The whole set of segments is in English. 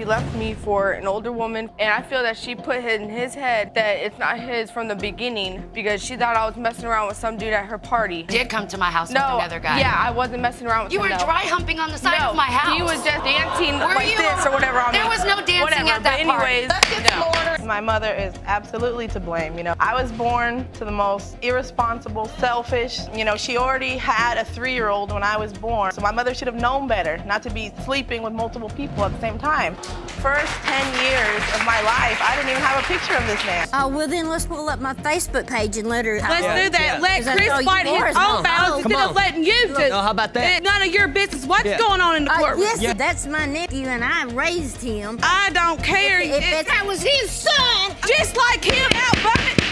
He left me for an older woman, and I feel that she put in his head that it's not his from the beginning because she thought I was messing around with some dude at her party. Did come to my house with another guy. Yeah, I wasn't messing around with him. You were dry humping on the side of my house. He was just dancing this or whatever on There was no dancing at that party. anyways, My mother is absolutely to blame. I was born to the most irresponsible, selfish. She already had a 3-year-old when I was born. So my mother should have known better not to be sleeping with multiple people at the same time. First 10 years of my life, I didn't even have a picture of this man. Oh, well then let's pull up my Facebook page and let her... Let's do that. Let Chris fight his own battles instead of letting you do. No, how about that? None of your business. What's going on in the courtroom? Yes, that's my nephew and I raised him. I don't care. If that was his son. Just like him out bucket.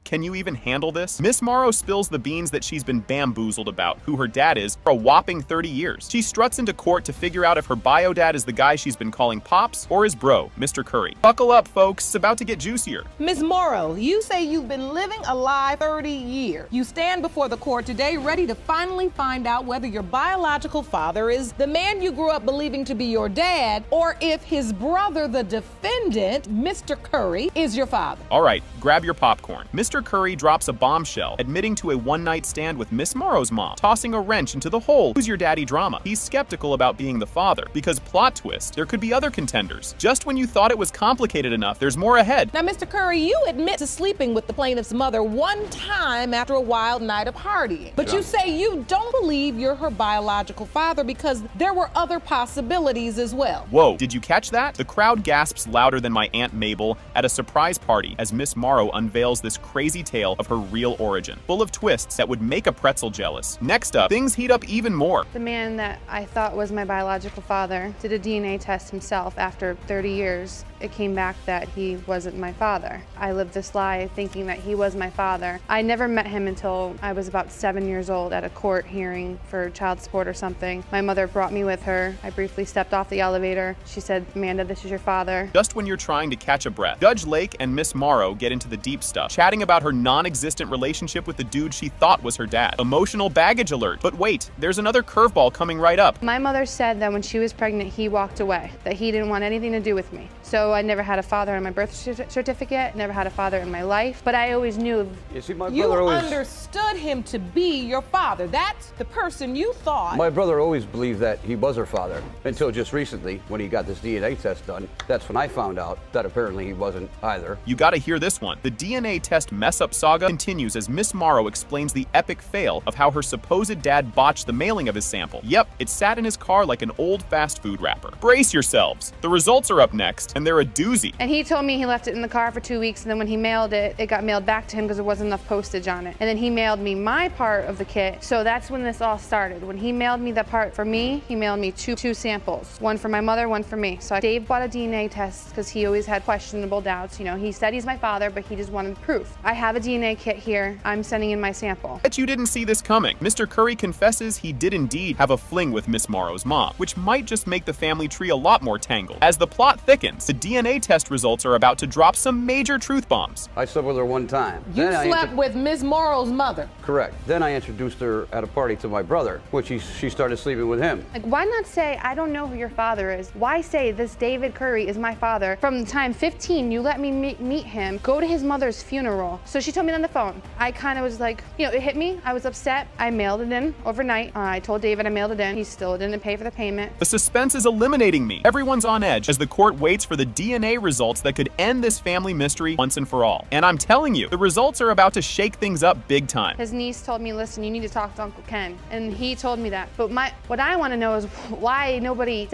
Can you even handle this? Miss Morrow spills the beans that she's been bamboozled about who her dad is for a whopping 30 years. She struts into court to figure out if her bio dad is the guy she's been calling Pops or his bro, Mr. Curry. Buckle up, folks. It's about to get juicier. Ms. Morrow, you say you've been living a lie 30 years. You stand before the court today ready to finally find out whether your biological father is the man you grew up believing to be your dad, or if his brother, the defendant, Mr. Curry, is your father. All right, grab your popcorn. Mr. Curry drops a bombshell, admitting to a one-night stand with Miss Morrow's mom, tossing a wrench into the whole "who's your daddy" drama. He's skeptical about being the father, because plot twist, there could be other contenders. Just when you thought it was complicated enough, there's more ahead. Now, Mr. Curry, you admit to sleeping with the plaintiff's mother one time after a wild night of partying. But you say you don't believe you're her biological father because there were other possibilities as well. Whoa, did you catch that? The crowd gasps louder than my Aunt Mabel at a surprise party as Miss Morrow unveils this crazy tale of her real origin, full of twists that would make a pretzel jealous. Next up, things heat up even more. The man that I thought was my biological father did a DNA test himself after 30 years. It came back that he wasn't my father. I lived this lie thinking that he was my father. I never met him until I was about 7 years old at a court hearing for child support or something. My mother brought me with her. I briefly stepped off the elevator. She said, "Amanda, this is your father." Just when you're trying to catch a breath, Judge Lake and Miss Morrow get into the deep stuff, chatting about her non-existent relationship with the dude she thought was her dad. Emotional baggage alert. But wait, there's another curveball coming right up. My mother said that when she was pregnant, he walked away, that he didn't want anything to do with me. So I never had a father on my birth certificate, never had a father in my life, but I always knew. You see, my You brother always... understood him to be your father. That's the person you thought. My brother always believed that he was her father, until just recently, when he got this DNA test done. That's when I found out that apparently he wasn't either. You gotta hear this one. The DNA test mess-up saga continues as Miss Morrow explains the epic fail of how her supposed dad botched the mailing of his sample. Yep, it sat in his car like an old fast food wrapper. Brace yourselves. The results are up next, and they're a doozy. And he told me he left it in the car for 2 weeks, and then when he mailed it, it got mailed back to him because there wasn't enough postage on it. And then he mailed me my part of the kit, so that's when this all started. When he mailed me the part for me, he mailed me two samples. One for my mother, one for me. So Dave bought a DNA test because he always had questionable doubts. He said he's my father, but he just wanted proof. I have a DNA kit here. I'm sending in my sample. Bet you didn't see this coming. Mr. Curry confesses he did indeed have a fling with Miss Morrow's mom, which might just make the family tree a lot more tangled. As the plot thickens, the DNA test results are about to drop some major truth bombs. I slept with her one time. You slept with Ms. Morrow's mother. Correct. Then I introduced her at a party to my brother, which she started sleeping with him. Like, why not say, I don't know who your father is? Why say this David Curry is my father? From the time 15, you let me meet him, go to his mother's funeral. So she told me on the phone. I kind of was like, it hit me. I was upset. I mailed it in overnight. I told David I mailed it in. He still didn't pay for the payment. The suspense is eliminating me. Everyone's on edge as the court waits for the DNA results that could end this family mystery once and for all. And I'm telling you, the results are about to shake things up big time. His niece told me, listen, you need to talk to Uncle Ken. And he told me that. But what I want to know is why nobody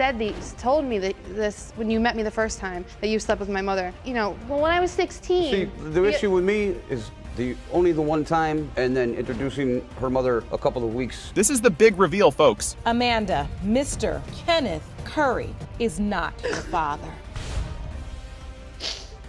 told me this when you met me the first time, that you slept with my mother. Well, when I was 16. See, the issue with me is only the one time, and then introducing her mother a couple of weeks. This is the big reveal, folks. Amanda, Mr. Kenneth Curry is not your father.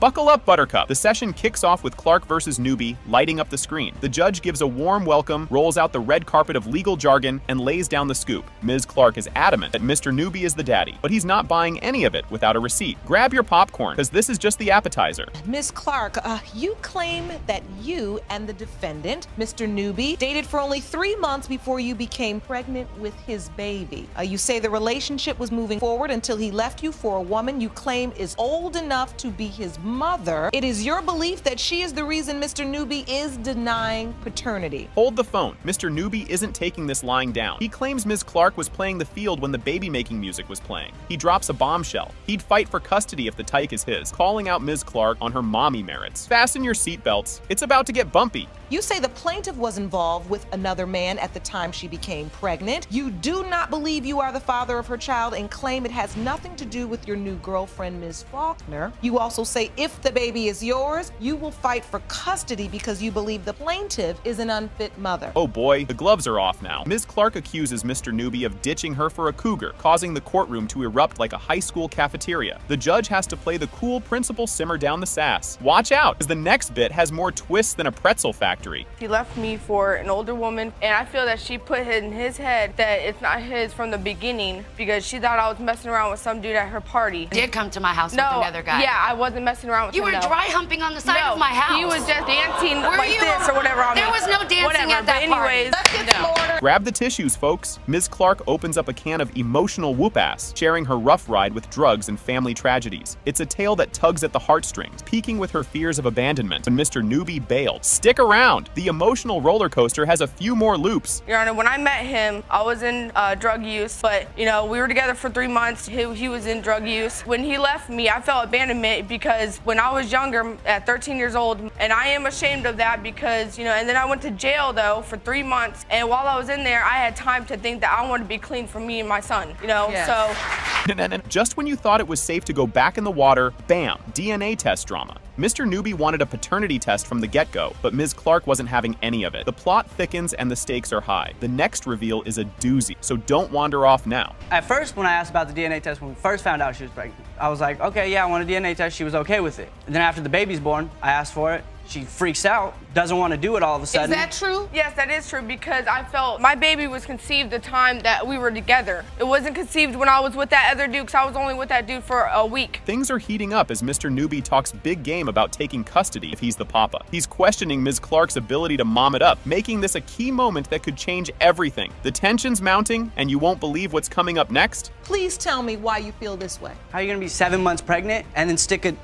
Buckle up, Buttercup. The session kicks off with Clark versus Newbie lighting up the screen. The judge gives a warm welcome, rolls out the red carpet of legal jargon, and lays down the scoop. Ms. Clark is adamant that Mr. Newbie is the daddy, but he's not buying any of it without a receipt. Grab your popcorn, because this is just the appetizer. Ms. Clark, you claim that you and the defendant, Mr. Newbie, dated for only 3 months before you became pregnant with his baby. You say the relationship was moving forward until he left you for a woman you claim is old enough to be his mother. It is your belief that she is the reason Mr. Newbie is denying paternity. Hold the phone. Mr. Newbie isn't taking this lying down. He claims Ms. Clark was playing the field when the baby-making music was playing. He drops a bombshell. He'd fight for custody if the tyke is his, calling out Ms. Clark on her mommy merits. Fasten your seatbelts. It's about to get bumpy. You say the plaintiff was involved with another man at the time she became pregnant. You do not believe you are the father of her child and claim it has nothing to do with your new girlfriend, Ms. Faulkner. You also say if the baby is yours, you will fight for custody because you believe the plaintiff is an unfit mother. Oh boy, the gloves are off now. Ms. Clark accuses Mr. Newbie of ditching her for a cougar, causing the courtroom to erupt like a high school cafeteria. The judge has to play the cool principal simmer down the sass. Watch out, because the next bit has more twists than a pretzel factory. He left me for an older woman, and I feel that she put in his head that it's not his from the beginning because she thought I was messing around with some dude at her party. Did come to my house with another guy. Yeah, I wasn't messing around with him. You were dry humping on the side of my house. He was just dancing Were like you? this or whatever on me. There was no dancing at that anyways, party. Grab the tissues, folks. Ms. Clark opens up a can of emotional whoop-ass, sharing her rough ride with drugs and family tragedies. It's a tale that tugs at the heartstrings, peaking with her fears of abandonment when Mr. Newbie bailed. Stick around. The emotional roller coaster has a few more loops. Your Honor, when I met him, I was in drug use, but we were together for 3 months. He was in drug use. When he left me, I felt abandonment because when I was younger, at 13 years old, and I am ashamed of that because, and then I went to jail though for 3 months, and while I was in there, I had time to think that I wanted to be clean for me and my son, Yes. so. And just when you thought it was safe to go back in the water, bam, DNA test drama. Mr. Newbie wanted a paternity test from the get-go, but Ms. Clark wasn't having any of it. The plot thickens and the stakes are high. The next reveal is a doozy, so don't wander off now. At first, when I asked about the DNA test, when we first found out she was pregnant, I was like, okay, yeah, I want a DNA test. She was okay with it. And then after the baby's born, I asked for it. She freaks out, doesn't want to do it all of a sudden. Is that true? Yes, that is true because I felt my baby was conceived the time that we were together. It wasn't conceived when I was with that other dude because I was only with that dude for a week. Things are heating up as Mr. Newbie talks big game about taking custody if he's the papa. He's questioning Ms. Clark's ability to mom it up, making this a key moment that could change everything. The tension's mounting, and you won't believe what's coming up next. Please tell me why you feel this way. How are you going to be 7 months pregnant and then stick a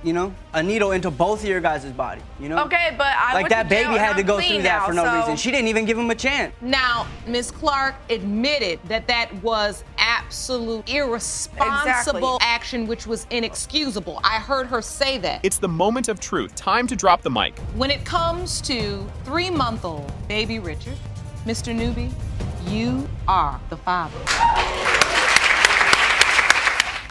needle into both of your guys' body, Okay, but I like went that to jail baby had and to I'm go clean through that now, for no so. reason. She didn't even give him a chance. Now, Ms. Clark admitted that was absolute irresponsible action, which was inexcusable. I heard her say that. It's the moment of truth. Time to drop the mic. When it comes to 3-month-old baby Richard, Mr. Newbie, you are the father.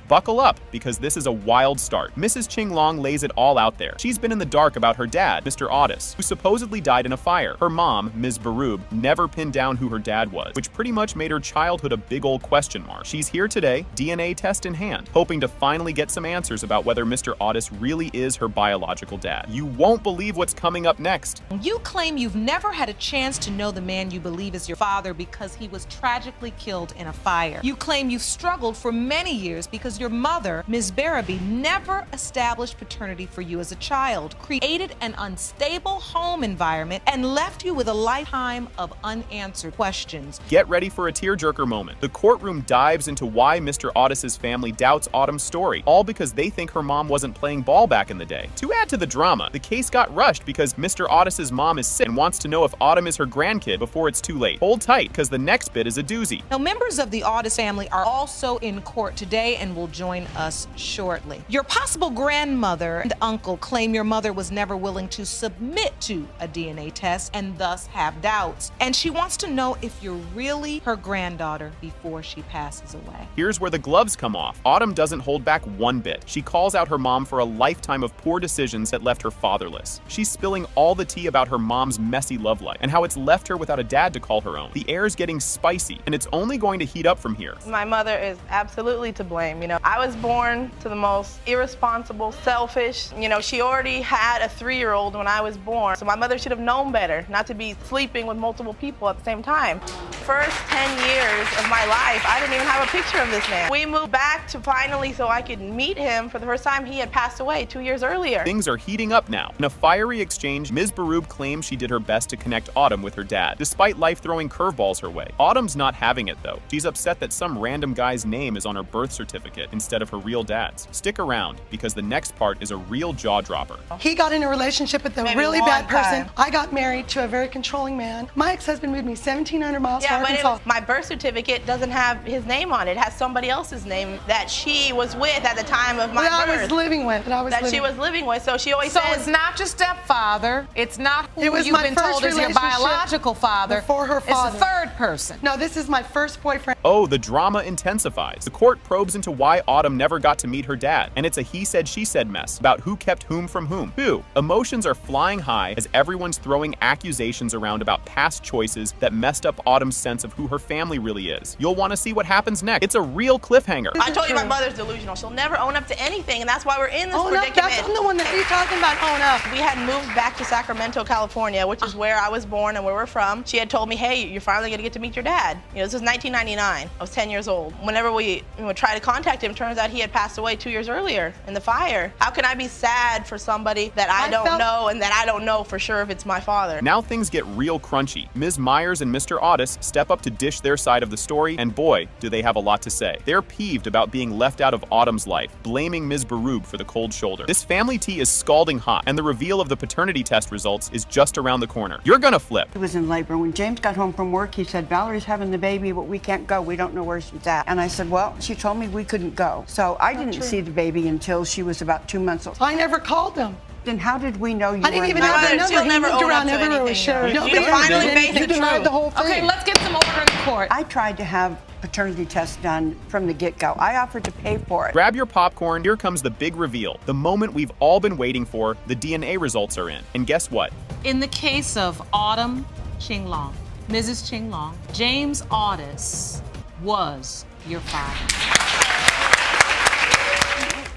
Buckle up, because this is a wild start. Mrs. Ching Long lays it all out there. She's been in the dark about her dad, Mr. Otis, who supposedly died in a fire. Her mom, Ms. Baroob, never pinned down who her dad was, which pretty much made her childhood a big old question mark. She's here today, DNA test in hand, hoping to finally get some answers about whether Mr. Otis really is her biological dad. You won't believe what's coming up next. You claim you've never had a chance to know the man you believe is your father because he was tragically killed in a fire. You claim you've struggled for many years because your mother, Ms. Barabee, never established paternity for you as a child, created an unstable home environment, and left you with a lifetime of unanswered questions. Get ready for a tearjerker moment. The courtroom dives into why Mr. Otis's family doubts Autumn's story, all because they think her mom wasn't playing ball back in the day. To add to the drama, the case got rushed because Mr. Otis's mom is sick and wants to know if Autumn is her grandkid before it's too late. Hold tight, because the next bit is a doozy. Now, members of the Otis family are also in court today and will join us shortly. Your possible grandmother and uncle claim your mother was never willing to submit to a DNA test and thus have doubts. And she wants to know if you're really her granddaughter before she passes away. Here's where the gloves come off. Autumn doesn't hold back one bit. She calls out her mom for a lifetime of poor decisions that left her fatherless. She's spilling all the tea about her mom's messy love life and how it's left her without a dad to call her own. The air's getting spicy, and it's only going to heat up from here. My mother is absolutely to blame. I was born to the most irresponsible, selfish, she already had a 3-year-old when I was born. So my mother should have known better not to be sleeping with multiple people at the same time. First 10 years of my life, I didn't even have a picture of this man. We moved back to finally so I could meet him for the first time. He had passed away 2 years earlier. Things are heating up now. In a fiery exchange, Ms. Berube claims she did her best to connect Autumn with her dad, despite life throwing curveballs her way. Autumn's not having it though. She's upset that some random guy's name is on her birth certificate instead of her real dad's. Stick around, because the next part is a real jaw-dropper. He got in a relationship with a really bad person. I got married to a very controlling man. My ex-husband moved me 1,700 miles to Arkansas. But my birth certificate doesn't have his name on it. It has somebody else's name that she was with at the time of my birth. I was living with. She was living with. So she always says. So it's not your stepfather. It's not who It was you've my been first told is your biological father. Before her father. It's a third person. No, this is my first boyfriend. Oh, the drama intensifies. The court probes into why Autumn never got to meet her dad, and it's a he said she said mess about who kept whom from whom. Emotions are flying high as everyone's throwing accusations around about past choices that messed up Autumn's sense of who her family really is. You'll want to see what happens next. It's a real cliffhanger. I told you my mother's delusional. She'll never own up to anything, and that's why we're in this predicament. I'm the one that you're talking about. Own up. We had moved back to Sacramento, California, which is where I was born and where we're from. She had told me, hey, you're finally going to get to meet your dad. This was 1999. I was 10 years old. Whenever we would try to contact him, turns out he had passed away 2 years earlier in the fire. How can I be sad for somebody that I don't know and that I don't know for sure if it's my father? Now things get real crunchy. Ms. Myers and Mr. Otis step up to dish their side of the story, and boy, do they have a lot to say. They're peeved about being left out of Autumn's life, blaming Ms. Berube for the cold shoulder. This family tea is scalding hot, and the reveal of the paternity test results is just around the corner. You're gonna flip. He was in labor. When James got home from work, he said, Valerie's having the baby, but we can't go. We don't know where she's at. And I said, well, she told me we couldn't go. So I didn't see the baby until she was about 2 months old. I never called them. Then how did we know you I didn't even know their number. She'll never own up to never anything. Nobody finally face the denied the whole thing. Okay, let's get some order in the court. I tried to have paternity tests done from the get-go. I offered to pay for it. Grab your popcorn. Here comes the big reveal. The moment we've all been waiting for. The DNA results are in. And guess what? In the case of Autumn Qinglong, Mrs. Qinglong, James Otis was your father.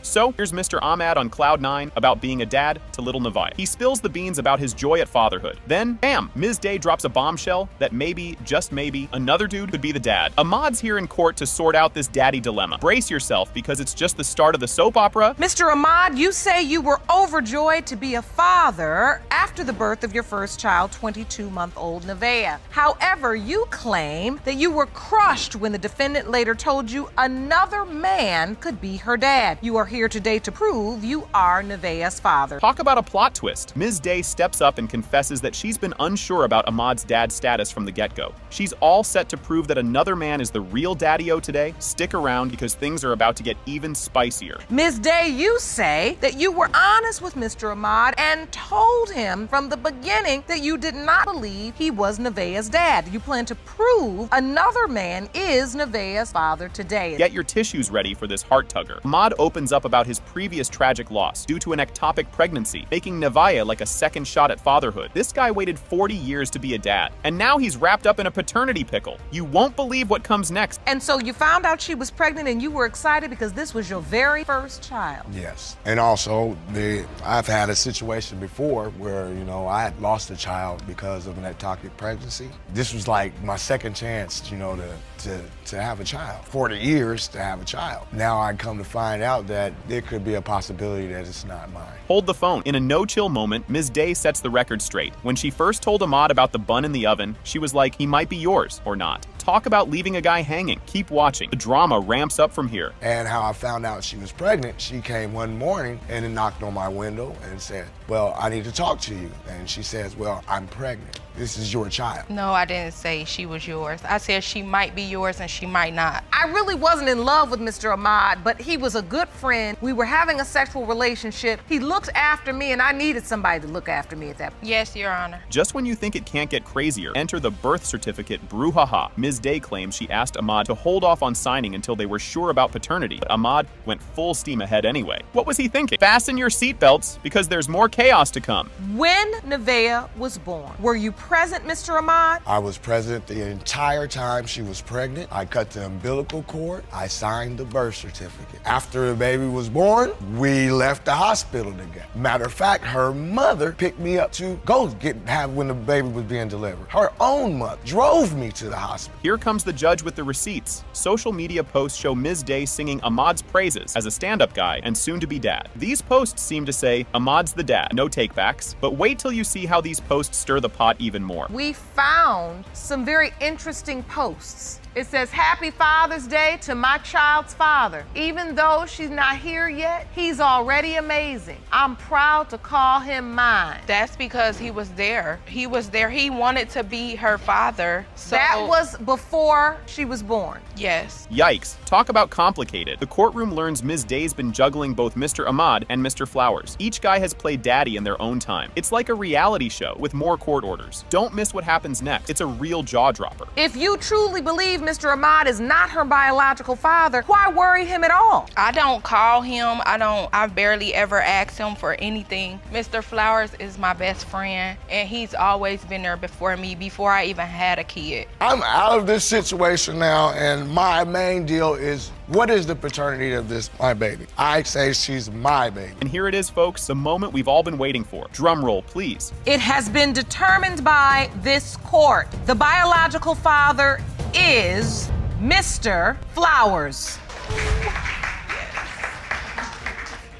So, here's Mr. Ahmad on cloud 9 about being a dad to little Nevaeh. He spills the beans about his joy at fatherhood. Then, bam, Ms. Day drops a bombshell that maybe, just maybe, another dude could be the dad. Ahmad's here in court to sort out this daddy dilemma. Brace yourself, because it's just the start of the soap opera. Mr. Ahmad, you say you were overjoyed to be a father after the birth of your first child, 22-month-old Nevaeh. However, you claim that you were crushed when the defendant later told you another man could be her dad. You are here today to prove you are Nevaeh's father. Talk about a plot twist. Ms. Day steps up and confesses that she's been unsure about Ahmad's dad's status from the get-go. She's all set to prove that another man is the real daddy-o today. Stick around, because things are about to get even spicier. Ms. Day, you say that you were honest with Mr. Ahmad and told him from the beginning that you did not believe he was Nevaeh's dad. You plan to prove another man is Nevaeh's father today. Get your tissues ready for this heart-tugger. Ahmad opens up about his previous tragic loss due to an ectopic pregnancy, making Nevaeh like a second shot at fatherhood. This guy waited 40 years to be a dad, and now he's wrapped up in a paternity pickle. You won't believe what comes next. And so you found out she was pregnant and you were excited because this was your very first child. Yes. And also, I've had a situation before where, I had lost a child because of an ectopic pregnancy. This was like my second chance, to have a child. 40 years to have a child. Now I come to find out that there could be a possibility that it's not mine. Hold the phone. In a no-chill moment, Ms. Day sets the record straight. When she first told Ahmad about the bun in the oven, she was like, he might be yours or not. Talk about leaving a guy hanging. Keep watching. The drama ramps up from here. And how I found out she was pregnant, she came one morning and then knocked on my window and said, well, I need to talk to you. And she says, well, I'm pregnant. This is your child. No, I didn't say she was yours. I said she might be yours and she might not. I really wasn't in love with Mr. Ahmad, but he was a good friend. We were having a sexual relationship. He looked after me, and I needed somebody to look after me at that point. Yes, Your Honor. Just when you think it can't get crazier, enter the birth certificate brouhaha. Ms. Ms. Day claims she asked Ahmad to hold off on signing until they were sure about paternity, but Ahmad went full steam ahead anyway. What was he thinking? Fasten your seatbelts, because there's more chaos to come. When Nevaeh was born, were you present, Mr. Ahmad? I was present the entire time she was pregnant. I cut the umbilical cord. I signed the birth certificate. After the baby was born, we left the hospital together. Matter of fact, her mother picked me up to go have when the baby was being delivered. Her own mother drove me to the hospital. Here comes the judge with the receipts. Social media posts show Ms. Day singing Ahmad's praises as a stand-up guy and soon-to-be dad. These posts seem to say Ahmad's the dad, no takebacks, but wait till you see how these posts stir the pot even more. We found some very interesting posts. It says, "Happy Father's Day to my child's father. Even though she's not here yet, he's already amazing. I'm proud to call him mine." That's because he was there. He was there. He wanted to be her father. So that was before she was born. Yes. Yikes. Talk about complicated. The courtroom learns Ms. Day's been juggling both Mr. Ahmad and Mr. Flowers. Each guy has played daddy in their own time. It's like a reality show with more court orders. Don't miss what happens next. It's a real jaw-dropper. If you truly believe Mr. Ahmad is not her biological father, why worry him at all? I don't call him. I barely ever ask him for anything. Mr. Flowers is my best friend, and he's always been there before me, before I even had a kid. I'm out of this situation now, and my main deal is, what is the paternity of my baby? I say she's my baby. And here it is, folks, the moment we've all been waiting for. Drum roll, please. It has been determined by this court. The biological father is Mr. Flowers.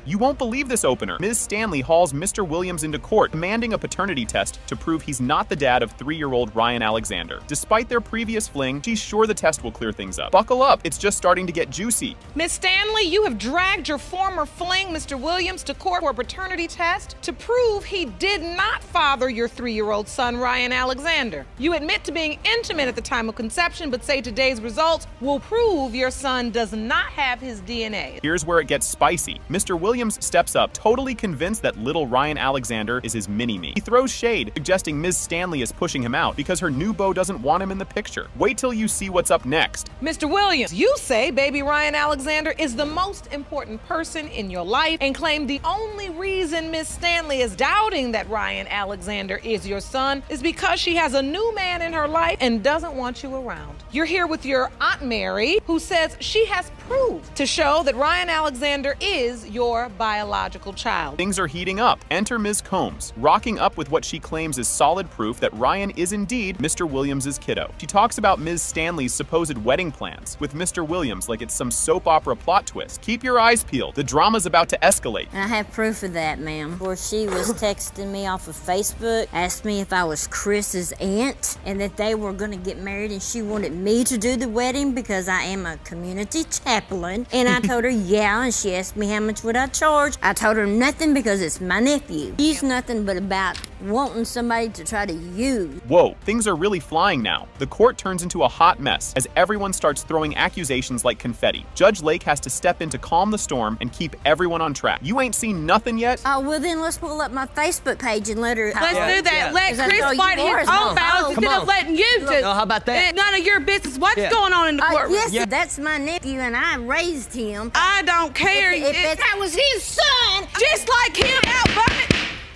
You won't believe this opener. Ms. Stanley hauls Mr. Williams into court, demanding a paternity test to prove he's not the dad of 3-year-old Ryan Alexander. Despite their previous fling, she's sure the test will clear things up. Buckle up, it's just starting to get juicy. Ms. Stanley, you have dragged your former fling, Mr. Williams, to court for a paternity test to prove he did not father your 3-year-old son, Ryan Alexander. You admit to being intimate at the time of conception, but say today's results will prove your son does not have his DNA. Here's where it gets spicy. Mr. Williams steps up, totally convinced that little Ryan Alexander is his mini-me. He throws shade, suggesting Ms. Stanley is pushing him out because her new beau doesn't want him in the picture. Wait till you see what's up next. Mr. Williams, you say baby Ryan Alexander is the most important person in your life and claim the only reason Ms. Stanley is doubting that Ryan Alexander is your son is because she has a new man in her life and doesn't want you around. You're here with your Aunt Mary, who says she has proof to show that Ryan Alexander is your biological child. Things are heating up. Enter Ms. Combs, rocking up with what she claims is solid proof that Ryan is indeed Mr. Williams' kiddo. She talks about Ms. Stanley's supposed wedding plans with Mr. Williams like it's some soap opera plot twist. Keep your eyes peeled. The drama's about to escalate. I have proof of that, ma'am. Where she was texting me off of Facebook, asked me if I was Chris's aunt and that they were going to get married and she wanted me to do the wedding because I am a community chaplain. And I told her, yeah, and she asked me how much would I charge. I told her nothing because it's my nephew. She's nothing but about wanting somebody to try to use. Whoa, things are really flying now. The court turns into a hot mess as everyone starts throwing accusations like confetti. Judge Lake has to step in to calm the storm and keep everyone on track. You ain't seen nothing yet? Oh, well then let's pull up my Facebook page and let her... Let's do that. Let Chris fight his own battles instead of letting you do. How about that? It's none of your business. What's going on in the courtroom? Yes, that's my nephew and I raised him. I don't care. That was his son. Just like him out bucket.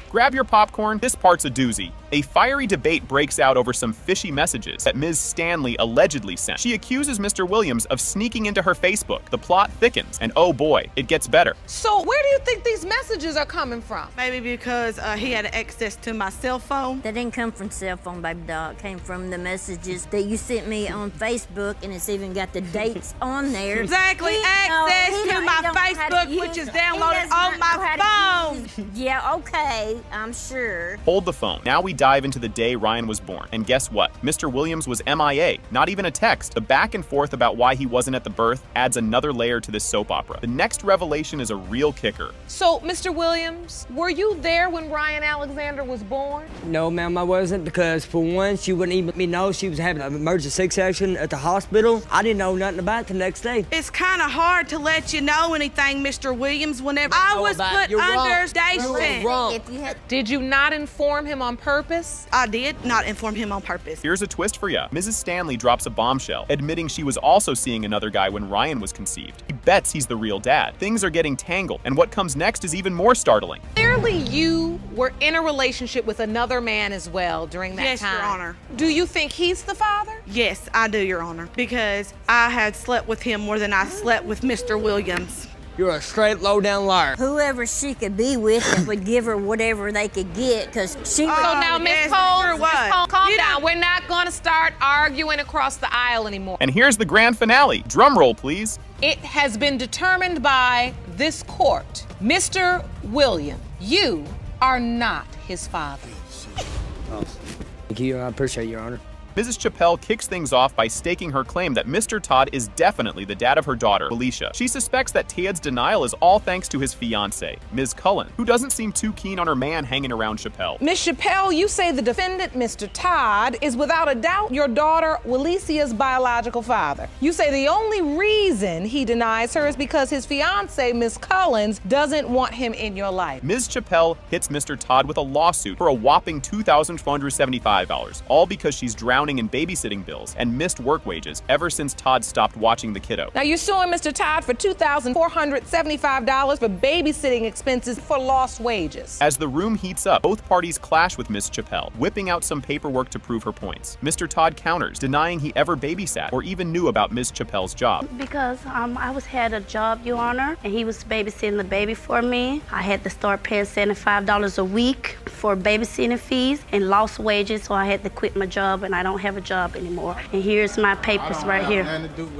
Grab your popcorn, this part's a doozy. A fiery debate breaks out over some fishy messages that Ms. Stanley allegedly sent. She accuses Mr. Williams of sneaking into her Facebook. The plot thickens, and oh boy, it gets better. So where do you think these messages are coming from? Maybe because he had access to my cell phone. That didn't come from cell phone, baby doll. It came from the messages that you sent me on Facebook, and it's even got the dates on there. Exactly, access to my Facebook, which is downloaded on my phone. Yeah, okay, I'm sure. Hold the phone. Now we dive into the day Ryan was born. And guess what? Mr. Williams was MIA. Not even a text. The back and forth about why he wasn't at the birth adds another layer to this soap opera. The next revelation is a real kicker. So, Mr. Williams, were you there when Ryan Alexander was born? No, ma'am, I wasn't, because for one, she wouldn't even let me know she was having an emergency C-section at the hospital. I didn't know nothing about it the next day. It's kind of hard to let you know anything, Mr. Williams, whenever I was put under investigation. Did you not inform him on purpose? I did not inform him on purpose. Here's a twist for you. Mrs. Stanley drops a bombshell, admitting she was also seeing another guy when Ryan was conceived. He bets he's the real dad. Things are getting tangled, and what comes next is even more startling. Clearly, you were in a relationship with another man as well during that time. Yes, Your Honor. Do you think he's the father? Yes, I do, Your Honor, because I had slept with him more than I slept with Mr. Williams. You're a straight low-down liar. Whoever she could be with would give her whatever they could get, because she was... So now, Miss Cole, calm down. We're not going to start arguing across the aisle anymore. And here's the grand finale. Drum roll, please. It has been determined by this court, Mr. William, you are not his father. Thank you. I appreciate it, Your Honor. Mrs. Chappelle kicks things off by staking her claim that Mr. Todd is definitely the dad of her daughter, Alicia. She suspects that Tad's denial is all thanks to his fiancée, Ms. Cullen, who doesn't seem too keen on her man hanging around Chappelle. Ms. Chappelle, you say the defendant, Mr. Todd, is without a doubt your daughter, Walicia's biological father. You say the only reason he denies her is because his fiancée, Ms. Collins, doesn't want him in your life. Ms. Chappelle hits Mr. Todd with a lawsuit for a whopping $2,475, all because she's drowning in babysitting bills and missed work wages ever since Todd stopped watching the kiddo. Now you're suing Mr. Todd for $2,475 for babysitting expenses for lost wages. As the room heats up, both parties clash with Ms. Chappelle, whipping out some paperwork to prove her points. Mr. Todd counters, denying he ever babysat or even knew about Ms. Chappelle's job. Because I had a job, Your Honor, and he was babysitting the baby for me. I had to start paying $75 a week for babysitting fees and lost wages, so I had to quit my job, and I don't have a job anymore. And here's my papers right here.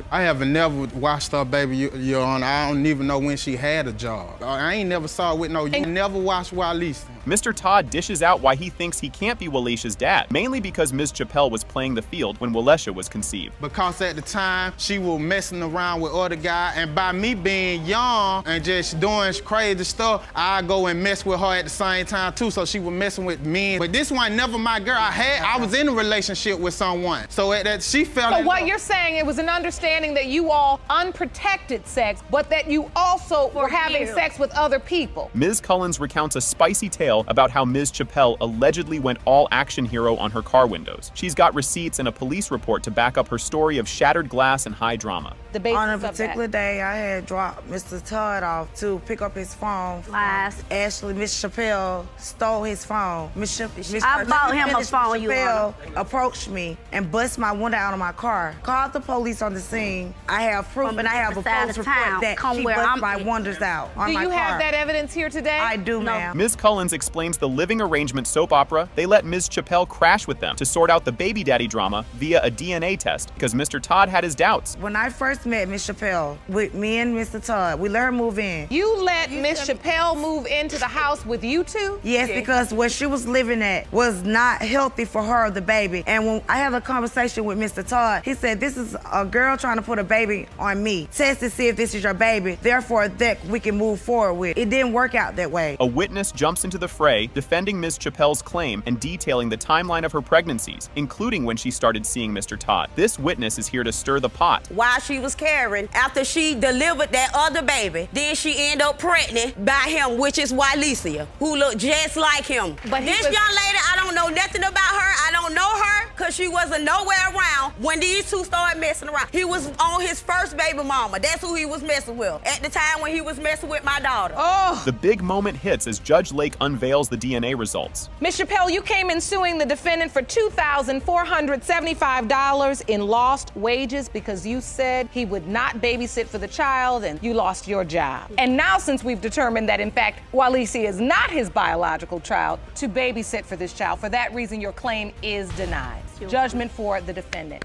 I have never watched her baby, Your Honor. I don't even know when she had a job. I ain't never saw it with no, you never watched Walisa. Mr. Todd dishes out why he thinks he can't be Walicia's dad, mainly because Ms. Chappelle was playing the field when Walicia was conceived. Because at the time, she was messing around with other guys, and by me being young and just doing crazy stuff, I go and mess with her at the same time too, so she was messing with men. But this one never my girl. I was in a relationship with someone. So she felt. So what you're saying, it was an understanding that you all unprotected sex, but that you also were having sex with other people. Ms. Cullens recounts a spicy tale about how Ms. Chappelle allegedly went all action hero on her car windows. She's got receipts and a police report to back up her story of shattered glass and high drama. On a particular day, I had dropped Mr. Todd off to pick up his phone. Lies. Ashley, Miss Chappelle stole his phone. I bought him a phone, you Chappelle approached me and bust my window out of my car. Called the police on the scene. I have proof and I have a police report that she bust my windows out on my car. Do you have that evidence here today? I do, ma'am. Ms. Cullens explains the living arrangement soap opera. They let Ms. Chappelle crash with them to sort out the baby daddy drama via a DNA test because Mr. Todd had his doubts. When I first met Miss Chappelle with me and Mr. Todd, we let her move in. You let Miss Chappelle move into the house with you two? Yes, because where she was living at was not healthy for her, the baby. And when I had a conversation with Mr. Todd, he said, this is a girl trying to put a baby on me. Test to see if this is your baby, therefore that we can move forward with. It didn't work out that way. A witness jumps into the fray, defending Ms. Chappelle's claim and detailing the timeline of her pregnancies, including when she started seeing Mr. Todd. This witness is here to stir the pot. While she was carrying, after she delivered that other baby, then she ended up pregnant by him, which is Walicia, who looked just like him. But this young lady, I don't know nothing about her. I don't know her because she wasn't nowhere around when these two started messing around. He was on his first baby mama. That's who he was messing with at the time when he was messing with my daughter. Oh! The big moment hits as Judge Lake unveils the DNA results. Ms. Chappelle, you came in suing the defendant for $2,475 in lost wages because you said he would not babysit for the child and you lost your job. And now, since we've determined that, in fact, Walicia is not his biological child, to babysit for this child, for that reason, your claim is denied. Judgment for the defendant.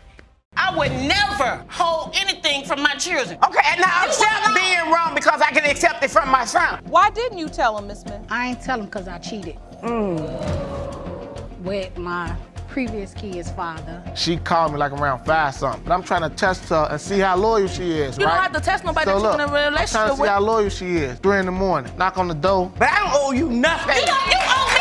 I would never hold anything from my children. Okay, and now accept being wrong because I can accept it from my son. Why didn't you tell him, Miss Smith? I ain't tell him because I cheated with my previous kid's father. She called me like around 5-something, but I'm trying to test her and see how loyal she is, You right? don't have to test nobody So that you're look, in a relationship I'm trying to see with. how loyal she is. 3 in the morning, knock on the door. But I don't owe you nothing. You owe me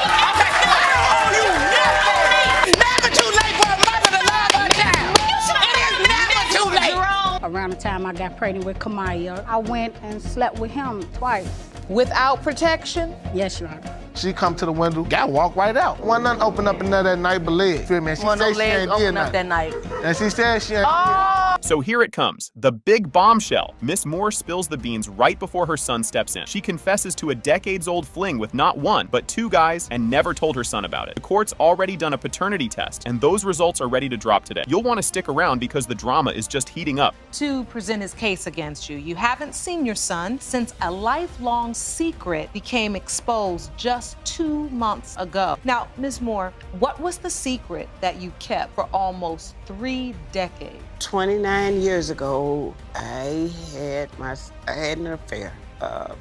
nothing. I don't owe you nothing. It's never too late for a mother to love her child. It is never too late. Around the time I got pregnant with Kamaya, I went and slept with him twice. without protection? Yes, Your Honor. She come to the window, guy walk right out. Wasn't nothing open up in there that night but legs. Feel me? And she One of said those she legs ain't did open up nothing. that night. And she said she ain't. So here it comes, the big bombshell. Miss Moore spills the beans right before her son steps in. She confesses to a decades-old fling with not one, but two guys and never told her son about it. The court's already done a paternity test, and those results are ready to drop today. You'll want to stick around because the drama is just heating up. To present his case against you, you haven't seen your son since a lifelong secret became exposed just 2 months ago. Now, Ms. Moore, what was the secret that you kept for almost 3 decades? 29 years ago, I had an affair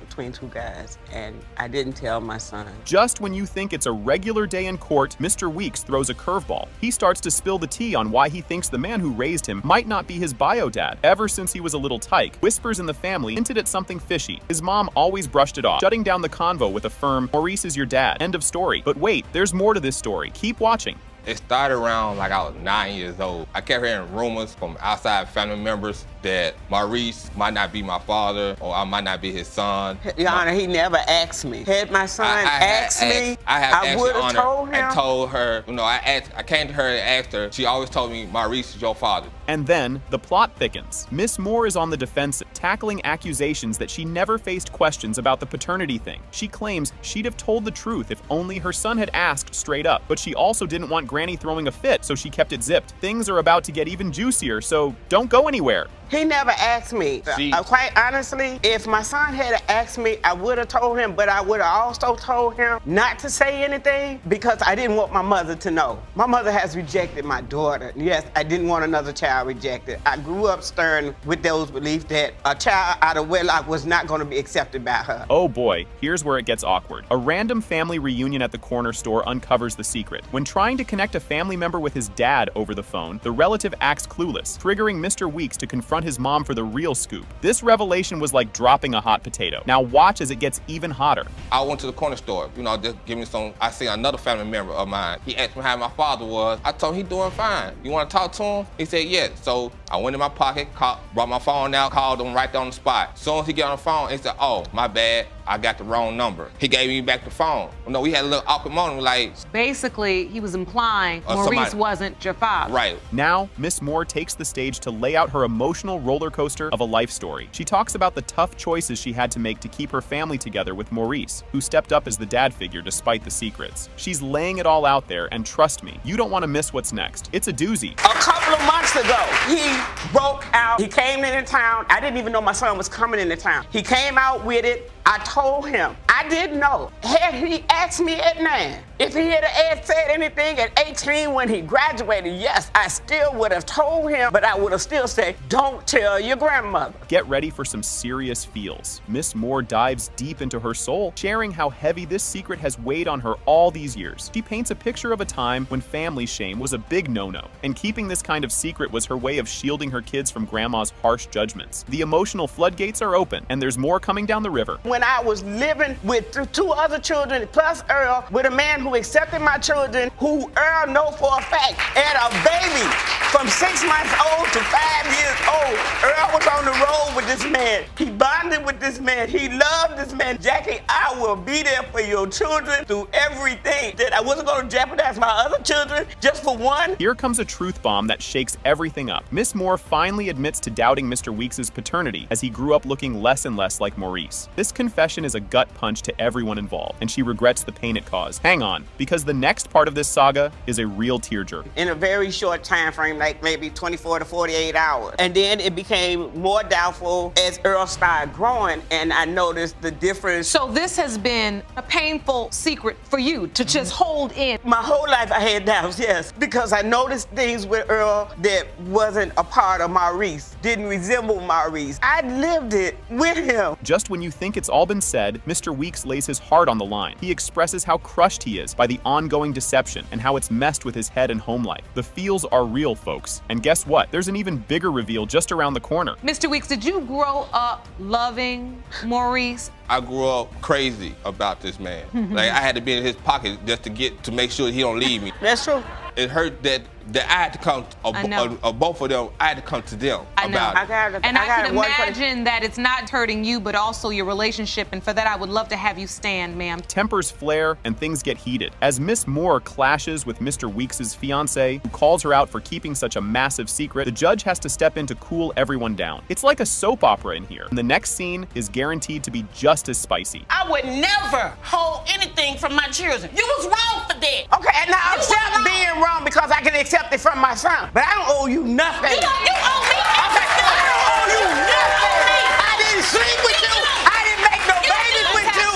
between two guys, and I didn't tell my son. Just when you think it's a regular day in court, Mr. Weeks throws a curveball. He starts to spill the tea on why he thinks the man who raised him might not be his bio dad. Ever since he was a little tyke, whispers in the family hinted at something fishy. His mom always brushed it off, shutting down the convo with a firm, "Maurice is your dad." End of story. But wait, there's more to this story. Keep watching. It started around like I was 9 years old. I kept hearing rumors from outside family members that Maurice might not be my father or I might not be his son. Your Honor, he never asked me. Had my son asked me, I would have told him. I told her, you know, I came to her and asked her. She always told me, Maurice is your father. And then, the plot thickens. Miss Moore is on the defensive, tackling accusations that she never faced questions about the paternity thing. She claims she'd have told the truth if only her son had asked straight up. But she also didn't want Granny throwing a fit, so she kept it zipped. Things are about to get even juicier, so don't go anywhere. He never asked me. Quite honestly, if my son had asked me, I would have told him, but I would have also told him not to say anything because I didn't want my mother to know. My mother has rejected my daughter. Yes, I didn't want another child rejected. I grew up stern with those beliefs that a child out of wedlock was not going to be accepted by her. Oh boy, here's where it gets awkward. A random family reunion at the corner store uncovers the secret. When trying to connect a family member with his dad over the phone, the relative acts clueless, triggering Mr. Weeks to confront his mom for the real scoop. This revelation was like dropping a hot potato. Now watch as it gets even hotter. I went to the corner store, you know, just give me some. I see another family member of mine. He asked me how my father was. I told him he's doing fine. You want to talk to him? He said yes. So I went in my pocket, brought my phone out, called him right there on the spot. As soon as he got on the phone, he said, "Oh, my bad. I got the wrong number." He gave me back the phone. No, we had a little awkward moment, like... Basically, he was implying Maurice wasn't your father. Right. Now, Miss Moore takes the stage to lay out her emotional roller coaster of a life story. She talks about the tough choices she had to make to keep her family together with Maurice, who stepped up as the dad figure despite the secrets. She's laying it all out there, and trust me, you don't want to miss what's next. It's a doozy. A couple of months ago, he broke out. He came into town. I didn't even know my son was coming into town. He came out with it. I told him. I didn't know. Had he asked me at 9, if he had said anything at 18 when he graduated, yes, I still would have told him, but I would have still said, don't tell your grandmother. Get ready for some serious feels. Miss Moore dives deep into her soul, sharing how heavy this secret has weighed on her all these years. She paints a picture of a time when family shame was a big no-no, and keeping this kind of secret was her way of shielding her kids from grandma's harsh judgments. The emotional floodgates are open, and there's more coming down the river. When I was living with 2 other children, plus Earl, with a man who accepted my children, who Earl know for a fact had a baby from 6 months old to 5 years old. Earl was on the road with this man. He bonded with this man. He loved this man. Jackie, I will be there for your children through everything. That I wasn't going to jeopardize my other children just for one. Here comes a truth bomb that shakes everything up. Miss Moore finally admits to doubting Mr. Weeks' paternity as he grew up looking less and less like Maurice. This confession is a gut punch to everyone involved, and she regrets the pain it caused. Hang on, because the next part of this saga is a real tearjerker. In a very short time frame, like maybe 24 to 48 hours. And then it became more doubtful as Earl started growing, and I noticed the difference. So this has been a painful secret for you to just hold in. My whole life I had doubts, yes, because I noticed things with Earl that wasn't a part of Maurice, didn't resemble Maurice. I lived it with him. Just when you think it's all been said, Mr. Weeks lays his heart on the line. He expresses how crushed he is by the ongoing deception and how it's messed with his head and home life. The feels are real, folks. And guess what? There's an even bigger reveal just around the corner. Mr. Weeks, did you grow up loving Maurice? I grew up crazy about this man. Like I had to be in his pocket just to make sure he don't leave me. That's true. It hurt that that I had to come, both of them, I had to come to them about it. And I can imagine that it's not hurting you, but also your relationship. And for that, I would love to have you stand, ma'am. Tempers flare and things get heated as Miss Moore clashes with Mr. Weeks' fiance, who calls her out for keeping such a massive secret. The judge has to step in to cool everyone down. It's like a soap opera in here, and the next scene is guaranteed to be just as spicy. I would never hold anything from my children. You was wrong for that. Okay, and I accept being wrong because I can accept it from my son. But I don't owe you nothing. You owe me everything. I don't owe you nothing. I didn't sleep with you. I didn't make no babies with you.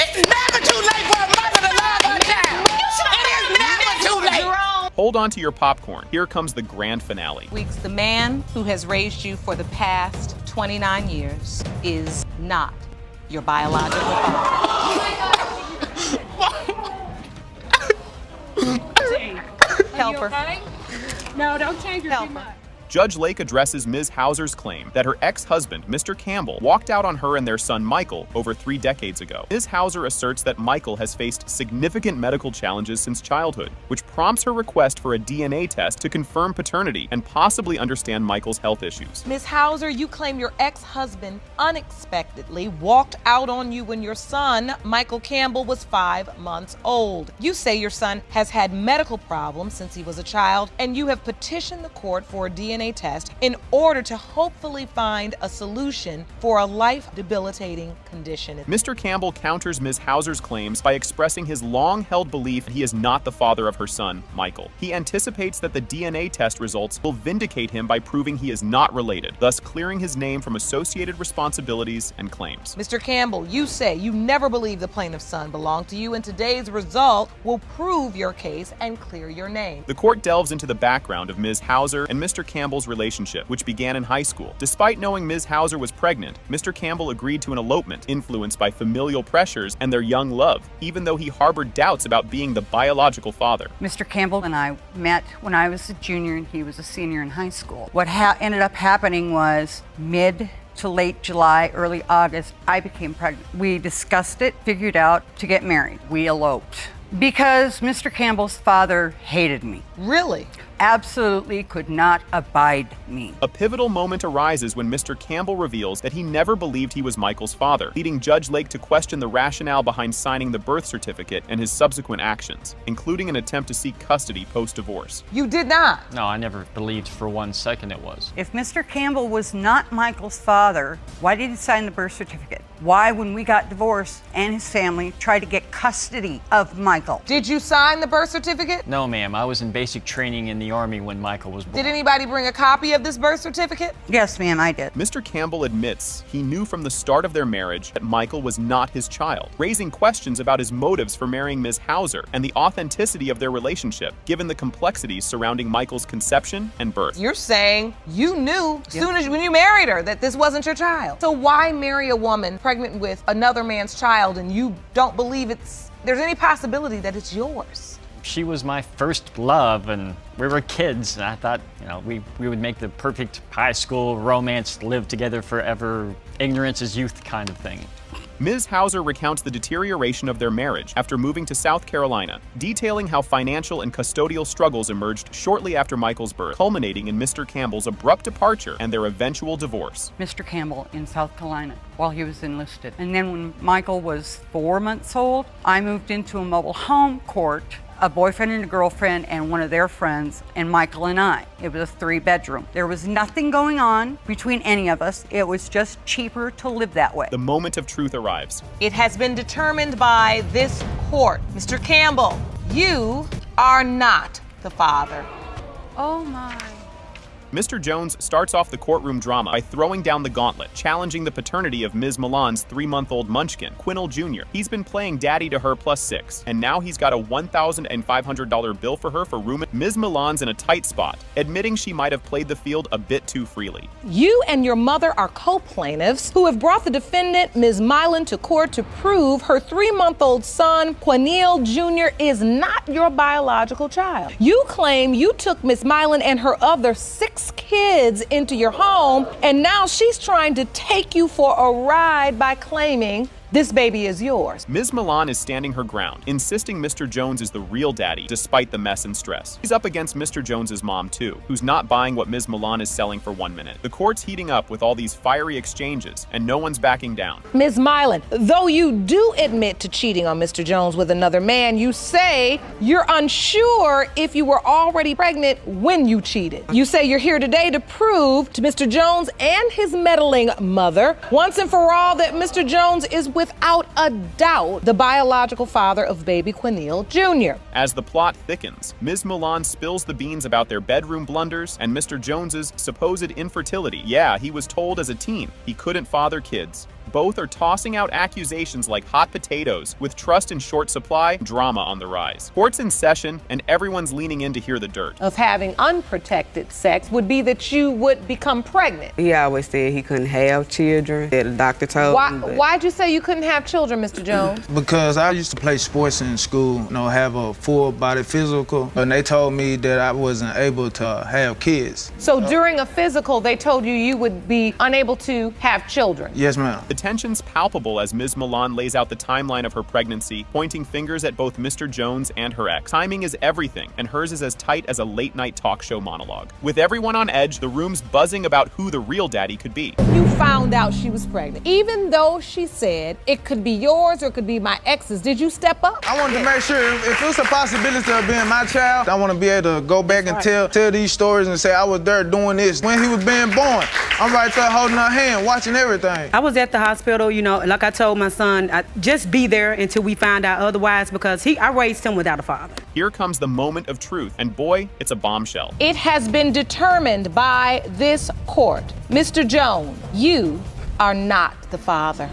It's never too late for a mother to love her child. It is never too late. Hold on to your popcorn. Here comes the grand finale. Weeks, the man who has raised you for the past 29 years is not your biological father. Help her. No, don't change her too much. Judge Lake addresses Ms. Hauser's claim that her ex-husband, Mr. Campbell, walked out on her and their son Michael over 3 decades ago. Ms. Hauser asserts that Michael has faced significant medical challenges since childhood, which prompts her request for a DNA test to confirm paternity and possibly understand Michael's health issues. Ms. Hauser, you claim your ex-husband unexpectedly walked out on you when your son, Michael Campbell, was 5 months old. You say your son has had medical problems since he was a child, and you have petitioned the court for a DNA test in order to hopefully find a solution for a life-debilitating condition. Mr. Campbell counters Ms. Hauser's claims by expressing his long-held belief that he is not the father of her son, Michael. He anticipates that the DNA test results will vindicate him by proving he is not related, thus clearing his name from associated responsibilities and claims. Mr. Campbell, you say you never believed the plaintiff's son belonged to you, and today's result will prove your case and clear your name. The court delves into the background of Ms. Hauser and Mr. Campbell's relationship, which began in high school. Despite knowing Ms. Hauser was pregnant, Mr. Campbell agreed to an elopement influenced by familial pressures and their young love, even though he harbored doubts about being the biological father. Mr. Campbell and I met when I was a junior and he was a senior in high school. What ended up happening was mid to late July, early August, I became pregnant. We discussed it, figured out to get married. We eloped because Mr. Campbell's father hated me. Really? Absolutely could not abide me. A pivotal moment arises when Mr. Campbell reveals that he never believed he was Michael's father, leading Judge Lake to question the rationale behind signing the birth certificate and his subsequent actions, including an attempt to seek custody post-divorce. You did not? No, I never believed for 1 second it was. If Mr. Campbell was not Michael's father, why did he sign the birth certificate? Why, when we got divorced and his family tried to get custody of Michael? Did you sign the birth certificate? No, ma'am. I was in basic training in the Army when Michael was born. Did anybody bring a copy of this birth certificate? Yes, ma'am, I did. Mr. Campbell admits he knew from the start of their marriage that Michael was not his child, raising questions about his motives for marrying Ms. Hauser and the authenticity of their relationship, given the complexities surrounding Michael's conception and birth. You're saying you knew soon as when you married her that this wasn't your child. So why marry a woman pregnant with another man's child and you don't believe there's any possibility that it's yours? She was my first love, and we were kids, and I thought, we would make the perfect high school romance, live together forever, ignorance is youth kind of thing. Ms. Hauser recounts the deterioration of their marriage after moving to South Carolina, detailing how financial and custodial struggles emerged shortly after Michael's birth, culminating in Mr. Campbell's abrupt departure and their eventual divorce. Mr. Campbell in South Carolina while he was enlisted. And then when Michael was 4 months old, I moved into a mobile home court, a boyfriend and a girlfriend and one of their friends, and Michael and I. It was a 3-bedroom. There was nothing going on between any of us. It was just cheaper to live that way. The moment of truth arrives. It has been determined by this court. Mr. Campbell, you are not the father. Oh my. Mr. Jones starts off the courtroom drama by throwing down the gauntlet, challenging the paternity of Ms. Milan's 3-month-old munchkin, Quinnell Jr. He's been playing daddy to her +6, and now he's got a $1,500 bill for her for rooming. Ms. Milan's in a tight spot, admitting she might have played the field a bit too freely. You and your mother are co-plaintiffs who have brought the defendant, Ms. Milan, to court to prove her 3-month-old son, Quinnell Jr., is not your biological child. You claim you took Ms. Milan and her other 6 kids into your home, and now she's trying to take you for a ride by claiming this baby is yours. Ms. Milan is standing her ground, insisting Mr. Jones is the real daddy, despite the mess and stress. He's up against Mr. Jones's mom, too, who's not buying what Ms. Milan is selling for 1 minute. The court's heating up with all these fiery exchanges, and no one's backing down. Ms. Milan, though you do admit to cheating on Mr. Jones with another man, you say you're unsure if you were already pregnant when you cheated. You say you're here today to prove to Mr. Jones and his meddling mother, once and for all, that Mr. Jones is without a doubt the biological father of baby Quinille Jr. As the plot thickens, Ms. Milan spills the beans about their bedroom blunders and Mr. Jones's supposed infertility. Yeah, he was told as a teen he couldn't father kids. Both are tossing out accusations like hot potatoes, with trust in short supply, drama on the rise. Court's in session, and everyone's leaning in to hear the dirt. Of having unprotected sex would be that you would become pregnant. He always said he couldn't have children, that the doctor told him. Why'd you say you couldn't have children, Mr. Jones? Because I used to play sports in school, have a full body physical, and they told me that I wasn't able to have kids. So during a physical, they told you you would be unable to have children? Yes, ma'am. The tension's palpable as Ms. Milan lays out the timeline of her pregnancy, pointing fingers at both Mr. Jones and her ex. Timing is everything, and hers is as tight as a late-night talk show monologue. With everyone on edge, the room's buzzing about who the real daddy could be. You found out she was pregnant. Even though she said it could be yours or it could be my ex's, did you step up? I wanted to make sure if it's a possibility of being my child, I want to be able to go back and tell these stories and say I was there doing this. When he was being born, I'm right there holding her hand, watching everything. I was at the hospital, like I told my son, just be there until we find out otherwise, because I raised him without a father. Here comes the moment of truth, and boy, it's a bombshell. It has been determined by this court. Mr. Jones, you are not the father.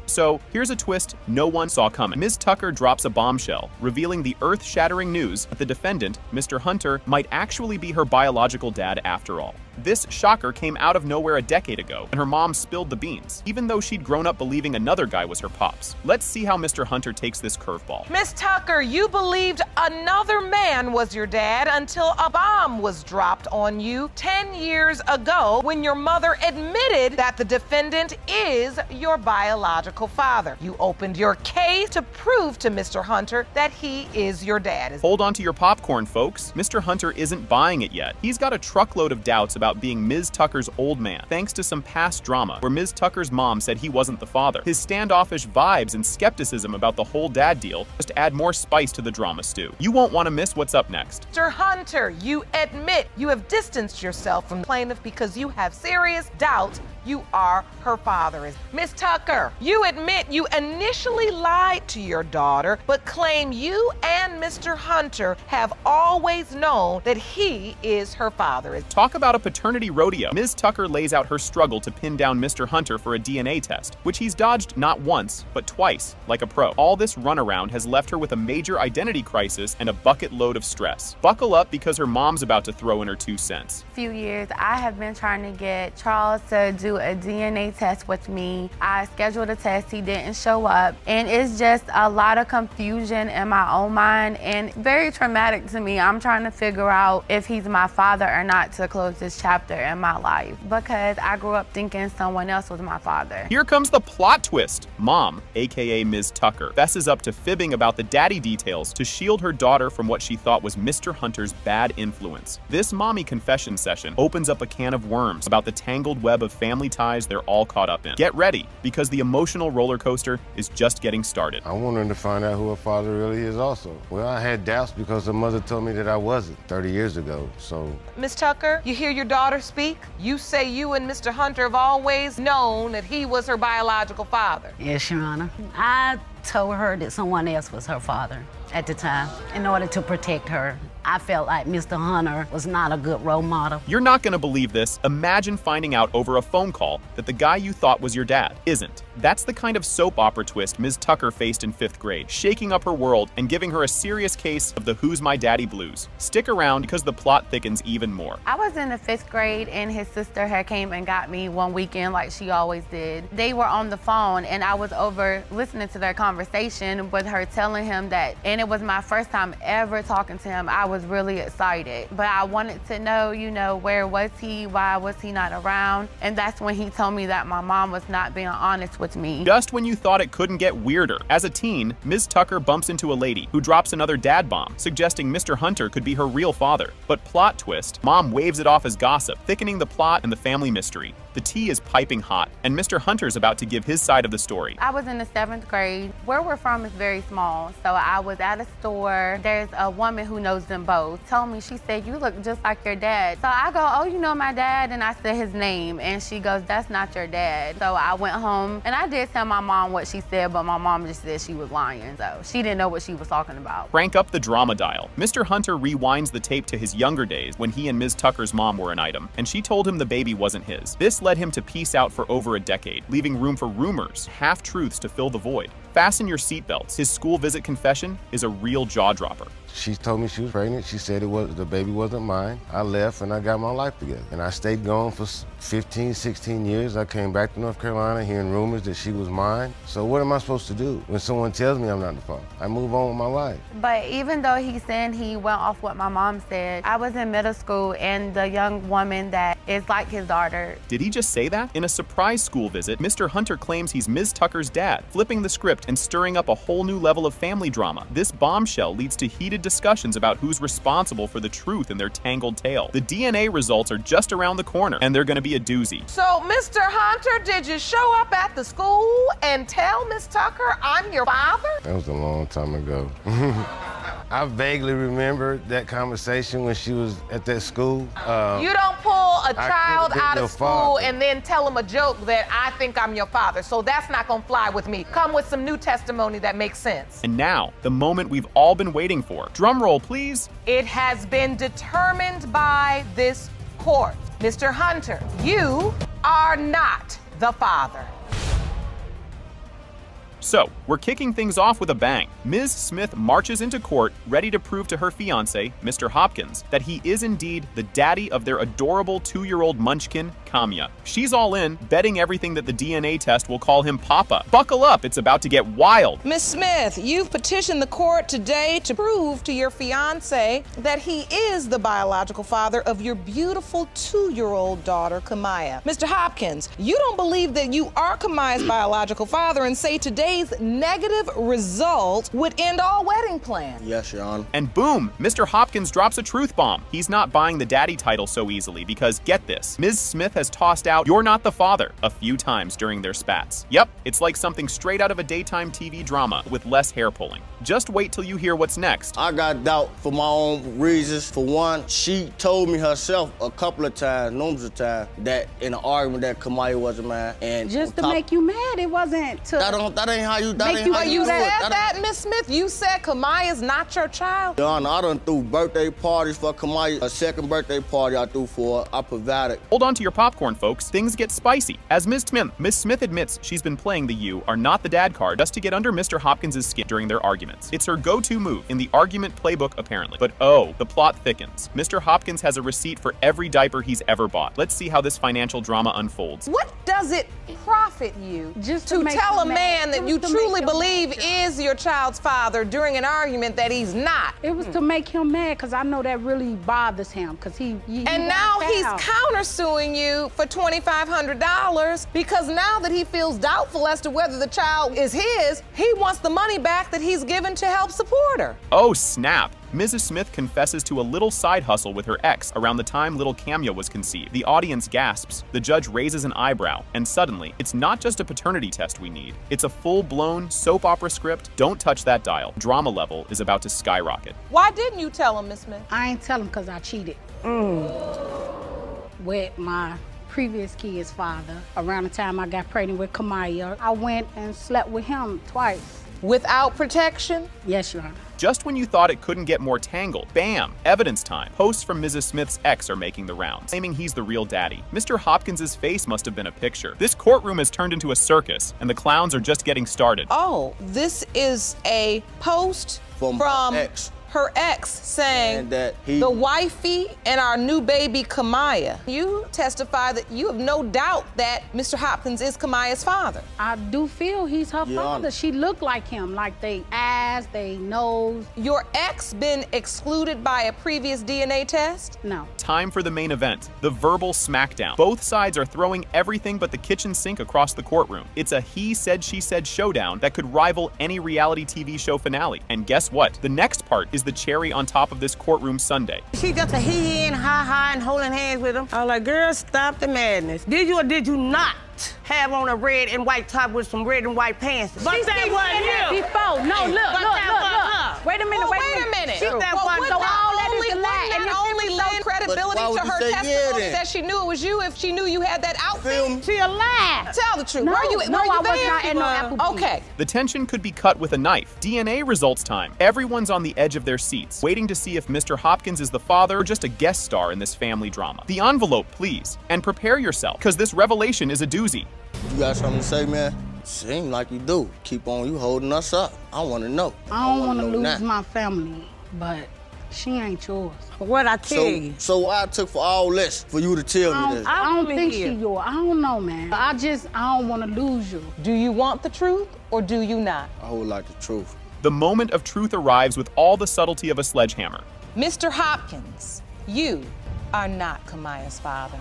So here's a twist no one saw coming. Ms. Tucker drops a bombshell, revealing the earth-shattering news that the defendant, Mr. Hunter, might actually be her biological dad after all. This shocker came out of nowhere a decade ago, and her mom spilled the beans, even though she'd grown up believing another guy was her pops. Let's see how Mr. Hunter takes this curveball. Miss Tucker, you believed another man was your dad until a bomb was dropped on you 10 years ago when your mother admitted that the defendant is your biological father. You opened your case to prove to Mr. Hunter that he is your dad. Hold on to your popcorn, folks. Mr. Hunter isn't buying it yet. He's got a truckload of doubts about being Ms. Tucker's old man, thanks to some past drama where Ms. Tucker's mom said he wasn't the father. His standoffish vibes and skepticism about the whole dad deal just add more spice to the drama stew. You won't want to miss what's up next. Mr. Hunter, you admit you have distanced yourself from the plaintiff because you have serious doubts you are her father. Miss Tucker, you admit you initially lied to your daughter, but claim you and Mr. Hunter have always known that he is her father. Talk about a paternity rodeo. Ms. Tucker lays out her struggle to pin down Mr. Hunter for a DNA test, which he's dodged not once, but twice, like a pro. All this runaround has left her with a major identity crisis and a bucket load of stress. Buckle up because her mom's about to throw in her 2 cents. Few years, I have been trying to get Charles to do a DNA test with me. I scheduled a test, he didn't show up, and it's just a lot of confusion in my own mind and very traumatic to me. I'm trying to figure out if he's my father or not to close this chapter in my life, because I grew up thinking someone else was my father. Here comes the plot twist. Mom, aka Ms. Tucker, fesses up to fibbing about the daddy details to shield her daughter from what she thought was Mr. Hunter's bad influence. This mommy confession session opens up a can of worms about the tangled web of family ties they're all caught up in. Get ready, because the emotional roller coaster is just getting started. I wanted to find out who her father really is also. Well, I had doubts because her mother told me that I wasn't 30 years ago, so. Miss Tucker, you hear your daughter speak? You say you and Mr. Hunter have always known that he was her biological father. Yes, Your Honor. I told her that someone else was her father at the time in order to protect her. I felt like Mr. Hunter was not a good role model. You're not gonna believe this. Imagine finding out over a phone call that the guy you thought was your dad isn't. That's the kind of soap opera twist Ms. Tucker faced in 5th grade, shaking up her world and giving her a serious case of the Who's My Daddy blues. Stick around because the plot thickens even more. I was in the 5th grade and his sister had came and got me one weekend like she always did. They were on the phone and I was over listening to their conversation with her telling him that, and it was my first time ever talking to him. I was really excited. But I wanted to know, you know, where was he? Why was he not around? And that's when he told me that my mom was not being honest with me. Just when you thought it couldn't get weirder. As a teen, Ms. Tucker bumps into a lady who drops another dad bomb, suggesting Mr. Hunter could be her real father. But plot twist, Mom waves it off as gossip, thickening the plot and the family mystery. The tea is piping hot, and Mr. Hunter's about to give his side of the story. I was in the 7th grade. Where we're from is very small, so I was at a store. There's a woman who knows them both. Told me, she said, you look just like your dad. So I go, oh, you know my dad? And I said his name, and she goes, that's not your dad. So I went home, and I did tell my mom what she said, but my mom just said she was lying, so she didn't know what she was talking about. Crank up the drama dial. Mr. Hunter rewinds the tape to his younger days when he and Ms. Tucker's mom were an item, and she told him the baby wasn't his. This led him to peace out for over a decade, leaving room for rumors, half-truths to fill the void. Fasten your seatbelts. His school visit confession is a real jaw-dropper. She told me she was pregnant. She said the baby wasn't mine. I left and I got my life together. And I stayed gone for 15, 16 years. I came back to North Carolina hearing rumors that she was mine. So what am I supposed to do when someone tells me I'm not the father? I move on with my life. But even though he said he went off what my mom said, I was in middle school and the young woman that is like his daughter. Did he just say that? In a surprise school visit, Mr. Hunter claims he's Ms. Tucker's dad, flipping the script and stirring up a whole new level of family drama. This bombshell leads to heated discussions about who's responsible for the truth in their tangled tale. The DNA results are just around the corner, and they're gonna be a doozy. So, Mr. Hunter, did you show up at the school and tell Miss Tucker I'm your father? That was a long time ago. I vaguely remember that conversation when she was at that school. You don't pull a child out of school father. and then tell him a joke that I think I'm your father. So that's not gonna fly with me. Come with some new testimony that makes sense. And now, the moment we've all been waiting for. Drum roll, please. It has been determined by this court. Mr. Hunter, you are not the father. So, we're kicking things off with a bang. Ms. Smith marches into court, ready to prove to her fiancé, Mr. Hopkins, that he is indeed the daddy of their adorable 2-year-old munchkin, Kamya. She's all in, betting everything that the DNA test will call him Papa. Buckle up, it's about to get wild. Miss Smith, you've petitioned the court today to prove to your fiancé that he is the biological father of your beautiful 2-year-old daughter, Kamaya. Mr. Hopkins, you don't believe that you are Kamaya's biological father and say today's negative result would end all wedding plans. Yes, Your Honor. And boom, Mr. Hopkins drops a truth bomb. He's not buying the daddy title so easily because, get this, Ms. Smith has tossed out "you're not the father" a few times during their spats. Yep, it's like something straight out of a daytime TV drama with less hair pulling. Just wait till you hear what's next. I got doubt for my own reasons. For one, she told me herself a couple of times, numerous of times, that in an argument that Kamaya wasn't mine. And just to make you mad, it wasn't to... That ain't how you, that make ain't how You do said it. that, Miss Smith? You said Kamaya's not your child? Your Honor, I done threw birthday parties for Kamaya. A second birthday party I threw for her. I provided. Hold on to your popcorn, folks. Things get spicy. As Ms. Smith admits she's been playing the "you are not the dad" card just to get under Mr. Hopkins' skin during their arguments. It's her go-to move in the argument playbook, apparently. But oh, the plot thickens. Mr. Hopkins has a receipt for every diaper he's ever bought. Let's see how this financial drama unfolds. What does it profit you just to tell a man that you truly believe is your child's father during an argument that he's not? It was to make him mad because I know that really bothers him because he and now he's countersuing you for $2,500 because now that he feels doubtful as to whether the child is his, he wants the money back that he's given to help support her. Oh, snap. Mrs. Smith confesses to a little side hustle with her ex around the time little Kamya was conceived. The audience gasps, the judge raises an eyebrow, and suddenly, it's not just a paternity test we need. It's a full-blown soap opera script. Don't touch that dial. Drama level is about to skyrocket. Why didn't you tell him, Miss Smith? I ain't tell him because I cheated with my previous kid's father. Around the time I got pregnant with Kamaya, I went and slept with him twice. Without protection? Yes, Your Honor. Just when you thought it couldn't get more tangled, bam, evidence time. Posts from Mrs. Smith's ex are making the rounds, claiming he's the real daddy. Mr. Hopkins' face must have been a picture. This courtroom has turned into a circus, and the clowns are just getting started. Oh, this is a post from her ex saying And that the wifey and our new baby Kamaya. You testify that you have no doubt that Mr. Hopkins is Kamaya's father. I do feel he's her Your father. Honor. She looked like him, like they eyes, they nose. Your ex been excluded by a previous DNA test? No. Time for the main event, the verbal smackdown. Both sides are throwing everything but the kitchen sink across the courtroom. It's a he said, she said showdown that could rival any reality TV show finale. And guess what? The next part is the cherry on top of this courtroom sundae. She just a he and ha and holding hands with him. I was like, girl, stop the madness. Did you or did you not have on a red and white top with some red and white pants? But that wasn't you. Before. No, look. Wait a minute, Wait a minute. She that Well, one. would So not all that only, is a lie. would And not only lend credibility why would to you her say yeah testimony then? that she knew it was you if she knew you had that outfit. Feel me? She a lie. Tell the truth. No, were you no, were you I was there? not at no Applebee's. Okay. The tension could be cut with a knife. DNA results time. Everyone's on the edge of their seats, waiting to see if Mr. Hopkins is the father or just a guest star in this family drama. The envelope, please. And prepare yourself, because this revelation is a doozy. You got something to say, man? Seem like you do. Keep on you holding us up. I want to know. I don't want to know lose now. my family, but she ain't yours. What I tell you? So I took for all this for you to tell me this. I don't think she yours. I don't know, man. I don't want to lose you. Do you want the truth or do you not? I would like the truth. The moment of truth arrives with all the subtlety of a sledgehammer. Mr. Hopkins, you are not Kamaya's father.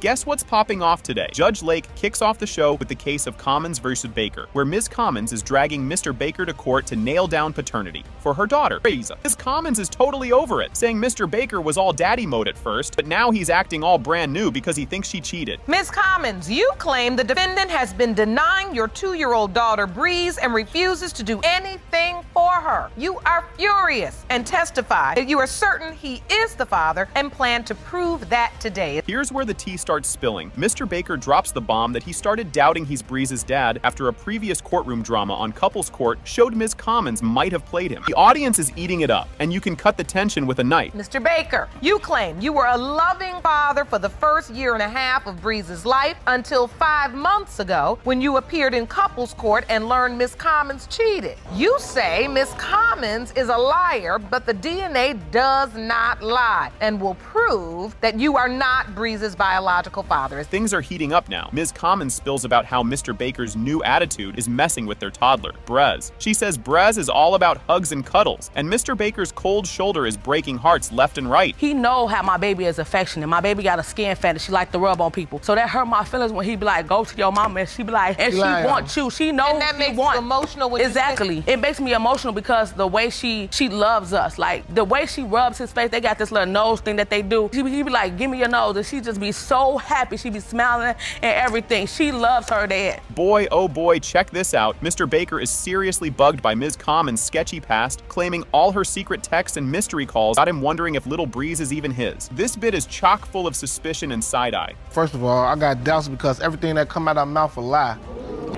Guess what's popping off today? Judge Lake kicks off the show with the case of Commons versus Baker, where Ms. Commons is dragging Mr. Baker to court to nail down paternity for her daughter, Reza. Ms. Commons is totally over it, saying Mr. Baker was all daddy mode at first, but now he's acting all brand new because he thinks she cheated. Ms. Commons, you claim the defendant has been denying your 2-year-old daughter Breeze and refuses to do anything for her. You are furious and testify that you are certain he is the father and plan to prove that today. Here's where the tea starts spilling. Mr. Baker drops the bomb that he started doubting he's Breeze's dad after a previous courtroom drama on Couples Court showed Ms. Commons might have played him. The audience is eating it up, and you can cut the tension with a knife. Mr. Baker, you claim you were a loving father for the first 1.5 years of Breeze's life until 5 months ago when you appeared in Couples Court and learned Ms. Commons cheated. You say Ms. Commons is a liar, but the DNA does not lie and will prove that you are not Breeze's biological father. Things are heating up now. Ms. Commons spills about how Mr. Baker's new attitude is messing with their toddler, Brez. She says Brez is all about hugs and cuddles, and Mr. Baker's cold shoulder is breaking hearts left and right. He know how my baby is affectionate. My baby got a skin fetish. She like to rub on people. So that hurt my feelings when he be like, go to your mama, and she be like, and she wants you. She knows and that makes you emotional when exactly. It makes me emotional because the way she loves us, like the way she rubs his face. They got this little nose thing that they do. He be like, give me your nose, and she just be so happy. She be smiling and everything. She loves her dad. Boy, oh boy, check this out. Mr. Baker is seriously bugged by Ms. Commons' sketchy past, claiming all her secret texts and mystery calls got him wondering if little Breeze is even his. This bit is chock full of suspicion and side-eye. First of all, I got doubts because everything that come out of her mouth a lie.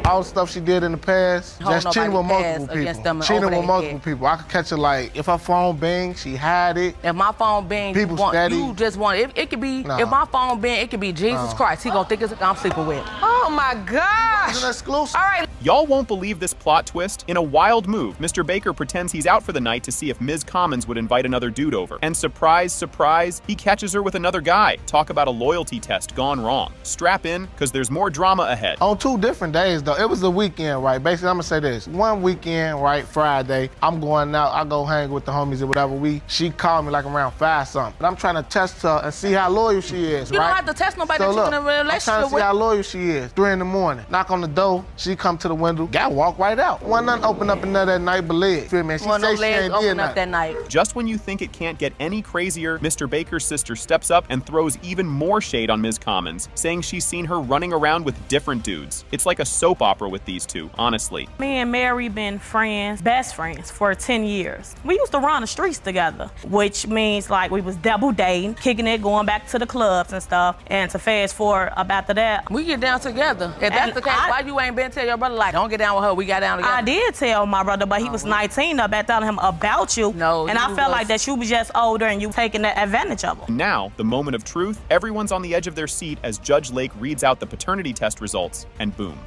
All the stuff she did in the past, just cheating with multiple people. Cheating with multiple people. I could catch her like, if her phone bing, she hide it. If my phone bing, people steady. You just want it. It could be, if my phone bing, it could be Jesus Christ. He gonna think it's I'm sleeping with. Oh my gosh. It's an exclusive. All right. Y'all won't believe this plot twist. In a wild move, Mr. Baker pretends he's out for the night to see if Ms. Commons would invite another dude over. And surprise, surprise, he catches her with another guy. Talk about a loyalty test gone wrong. Strap in, because there's more drama ahead. On 2 different days, though. It was a weekend, right? Basically, I'm gonna say this. One weekend, right, Friday, I'm going out, I go hang with the homies or whatever. She called me like around 5 something. But I'm trying to test her and see how loyal she is, You right? don't have to test nobody So that you're in a look, I'm relationship trying to see with. how loyal she is. 3 in the morning. Knock on the door. She come to the window. Guy walk right out. Wasn't nothing open up in there that night but legs. Feel me? And she Well, say no she legs ain't open did up that night. Just when you think it can't get any crazier, Mr. Baker's sister steps up and throws even more shade on Ms. Commons, saying she's seen her running around with different dudes. It's like a soap opera with these two, honestly. Me and Mary been friends, best friends, for 10 years. We used to run the streets together, which means like we was double dating, kicking it, going back to the clubs and stuff. And to fast forward up after that, We get down together. If that's And the case, why you ain't been tell your brother like, don't get down with her, we got down together? I did tell my brother, but he was 19 up at telling him about you. No, and I you felt was- like that you was just older and you taking advantage of him. Now, the moment of truth, everyone's on the edge of their seat as Judge Lake reads out the paternity test results, and boom.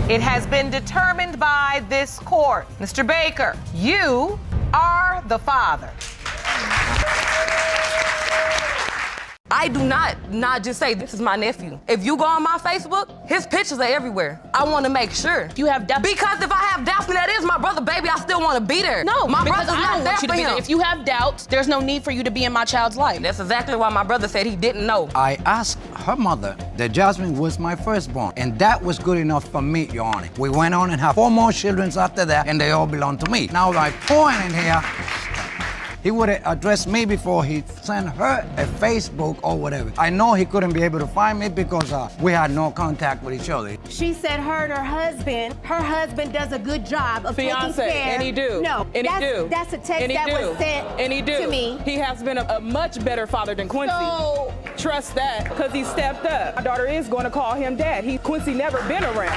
It has been determined by this court. Mr. Baker, you are the father. I do not just say this is my nephew. If you go on my Facebook, his pictures are everywhere. I want to make sure. You have doubts? Because if I have doubts and that is my brother, baby, I still want to be there. No, my because brother's I don't not want you to there be for there. him. If you have doubts, there's no need for you to be in my child's life. That's exactly why my brother said he didn't know. I asked her mother that Jasmine was my firstborn, and that was good enough for me, Your Honor. We went on and had 4 more children after that, and they all belong to me. Now, my point in here, he would have addressed me before he sent her a Facebook or whatever. I know he couldn't be able to find me because we had no contact with each other. She said her and her husband does a good job of Fiance, taking care. and he do. No, and he do. That's a text and he that do. was sent and he do. to me. He has been a much better father than Quincy. So, trust that, because he stepped up. My daughter is going to call him dad. Quincy never been around.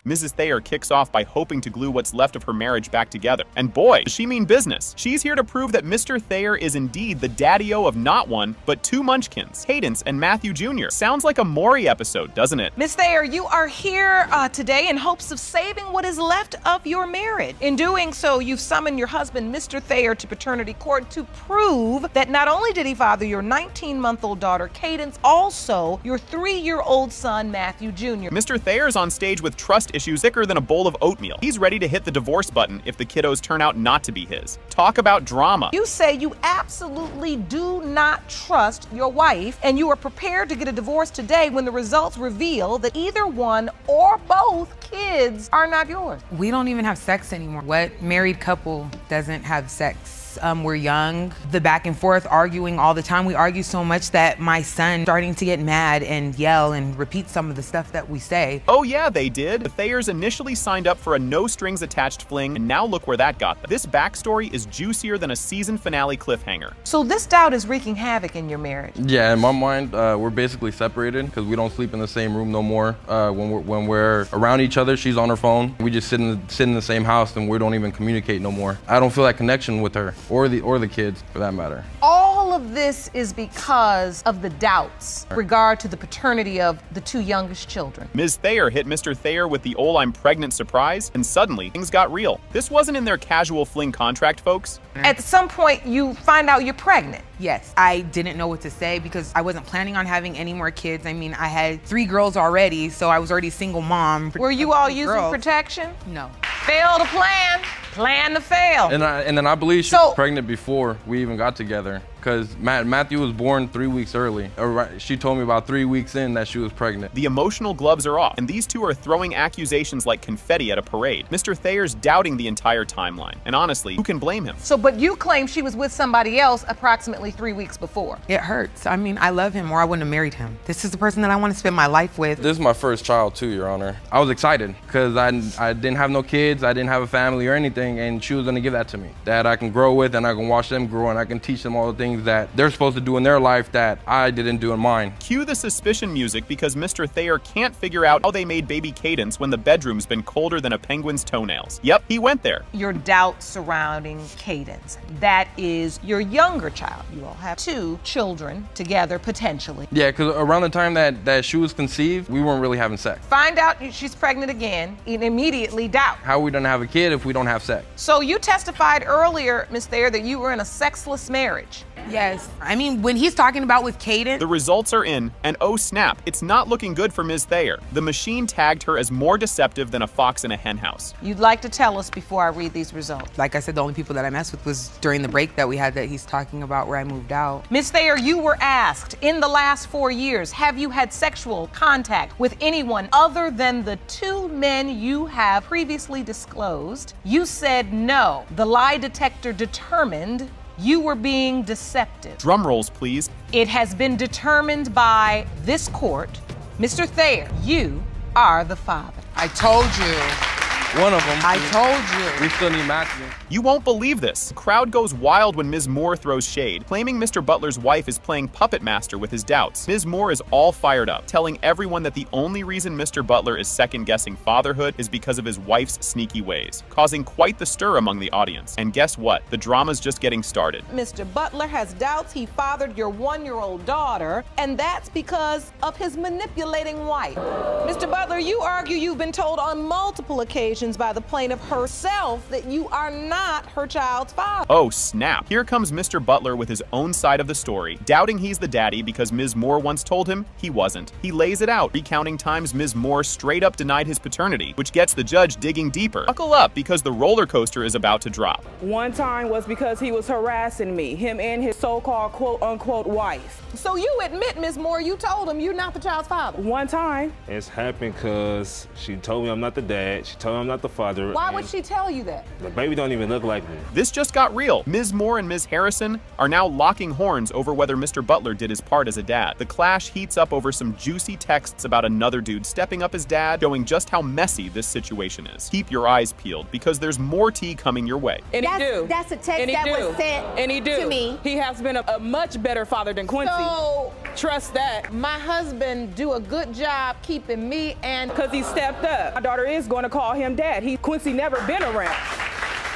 Mrs. Thayer kicks off by hoping to glue what's left of her marriage back together. And boy, does she mean business. She's here to prove that Mr. Thayer is indeed the daddy-o of not one, but 2 munchkins, Cadence and Matthew Jr. Sounds like a Maury episode, doesn't it? Miss Thayer, you are here today in hopes of saving what is left of your marriage. In doing so, you've summoned your husband, Mr. Thayer, to paternity court to prove that not only did he father your 19-month-old daughter, Cadence, also your 3-year-old son, Matthew Jr. Mr. Thayer's on stage with trust issues thicker than a bowl of oatmeal. He's ready to hit the divorce button if the kiddos turn out not to be his. Talk about drama. You say you absolutely do not trust your wife, and you are prepared to get a divorce today when the results reveal that either one or both kids are not yours. We don't even have sex anymore. What married couple doesn't have sex? We're young, the back and forth, arguing all the time. We argue so much that my son starting to get mad and yell and repeat some of the stuff that we say. Oh yeah, they did. The Thayers initially signed up for a no-strings-attached fling, and now look where that got them. This backstory is juicier than a season finale cliffhanger. So this doubt is wreaking havoc in your marriage. Yeah, in my mind, we're basically separated because we don't sleep in the same room no more. When we're around each other, she's on her phone. We just sit in the same house, and we don't even communicate no more. I don't feel that connection with her. Or the kids, for that matter. All of this is because of the doubts regard to the paternity of the 2 youngest children. Ms. Thayer hit Mr. Thayer with the I'm pregnant surprise, and suddenly things got real. This wasn't in their casual fling contract, folks. At some point, you find out you're pregnant. Yes, I didn't know what to say because I wasn't planning on having any more kids. I mean, I had 3 girls already, so I was already a single mom. Were you all using protection? No. Fail to plan to fail. And then I believe she was pregnant before we even got together. Because Matthew was born 3 weeks early. She told me about 3 weeks in that she was pregnant. The emotional gloves are off, and these two are throwing accusations like confetti at a parade. Mr. Thayer's doubting the entire timeline, and honestly, who can blame him? But you claim she was with somebody else approximately 3 weeks before. It hurts. I mean, I love him or I wouldn't have married him. This is the person that I want to spend my life with. This is my first child too, Your Honor. I was excited because I didn't have no kids, I didn't have a family or anything, and she was gonna give that to me. That I can grow with and I can watch them grow and I can teach them all the things that they're supposed to do in their life that I didn't do in mine. Cue the suspicion music because Mr. Thayer can't figure out how they made baby Cadence when the bedroom's been colder than a penguin's toenails. Yep, he went there. Your doubt surrounding Cadence. That is your younger child. You all have 2 children together, potentially. Yeah, because around the time that she was conceived, we weren't really having sex. Find out she's pregnant again and immediately doubt. How are we gonna have a kid if we don't have sex? So you testified earlier, Ms. Thayer, that you were in a sexless marriage. Yes. I mean, when he's talking about with Cadence. The results are in, and oh snap, it's not looking good for Ms. Thayer. The machine tagged her as more deceptive than a fox in a henhouse. You'd like to tell us before I read these results. Like I said, the only people that I messed with was during the break that we had that he's talking about where I moved out. Ms. Thayer, you were asked, in the last 4 years, have you had sexual contact with anyone other than the 2 men you have previously disclosed? You said no. The lie detector determined you were being deceptive. Drum rolls, please. It has been determined by this court, Mr. Thayer, you are the father. I told you. One of them. I told you. We still need matching. You won't believe this. The crowd goes wild when Ms. Moore throws shade, claiming Mr. Butler's wife is playing puppet master with his doubts. Ms. Moore is all fired up, telling everyone that the only reason Mr. Butler is second-guessing fatherhood is because of his wife's sneaky ways, causing quite the stir among the audience. And guess what? The drama's just getting started. Mr. Butler has doubts he fathered your 1-year-old daughter, and that's because of his manipulating wife. Mr. Butler, you argue you've been told on multiple occasions by the plaintiff herself that you are not her child's father. Oh, snap. Here comes Mr. Butler with his own side of the story, doubting he's the daddy because Ms. Moore once told him he wasn't. He lays it out, recounting times Ms. Moore straight up denied his paternity, which gets the judge digging deeper. Buckle up, because the roller coaster is about to drop. One time was because he was harassing me, him and his so-called quote-unquote wife. So you admit, Ms. Moore, you told him you're not the child's father? One time. It's happened because she told me I'm not the dad. She told me I'm not the father. Why would she tell you that? The baby don't even look like me. This just got real. Ms. Moore and Ms. Harrison are now locking horns over whether Mr. Butler did his part as a dad. The clash heats up over some juicy texts about another dude stepping up as dad, showing just how messy this situation is. Keep your eyes peeled, because there's more tea coming your way. And That's a text that was sent to me. He has been a much better father than Quincy. So, trust that. My husband do a good job keeping me and... Because he stepped up. My daughter is going to call him dad. Quincy never been around.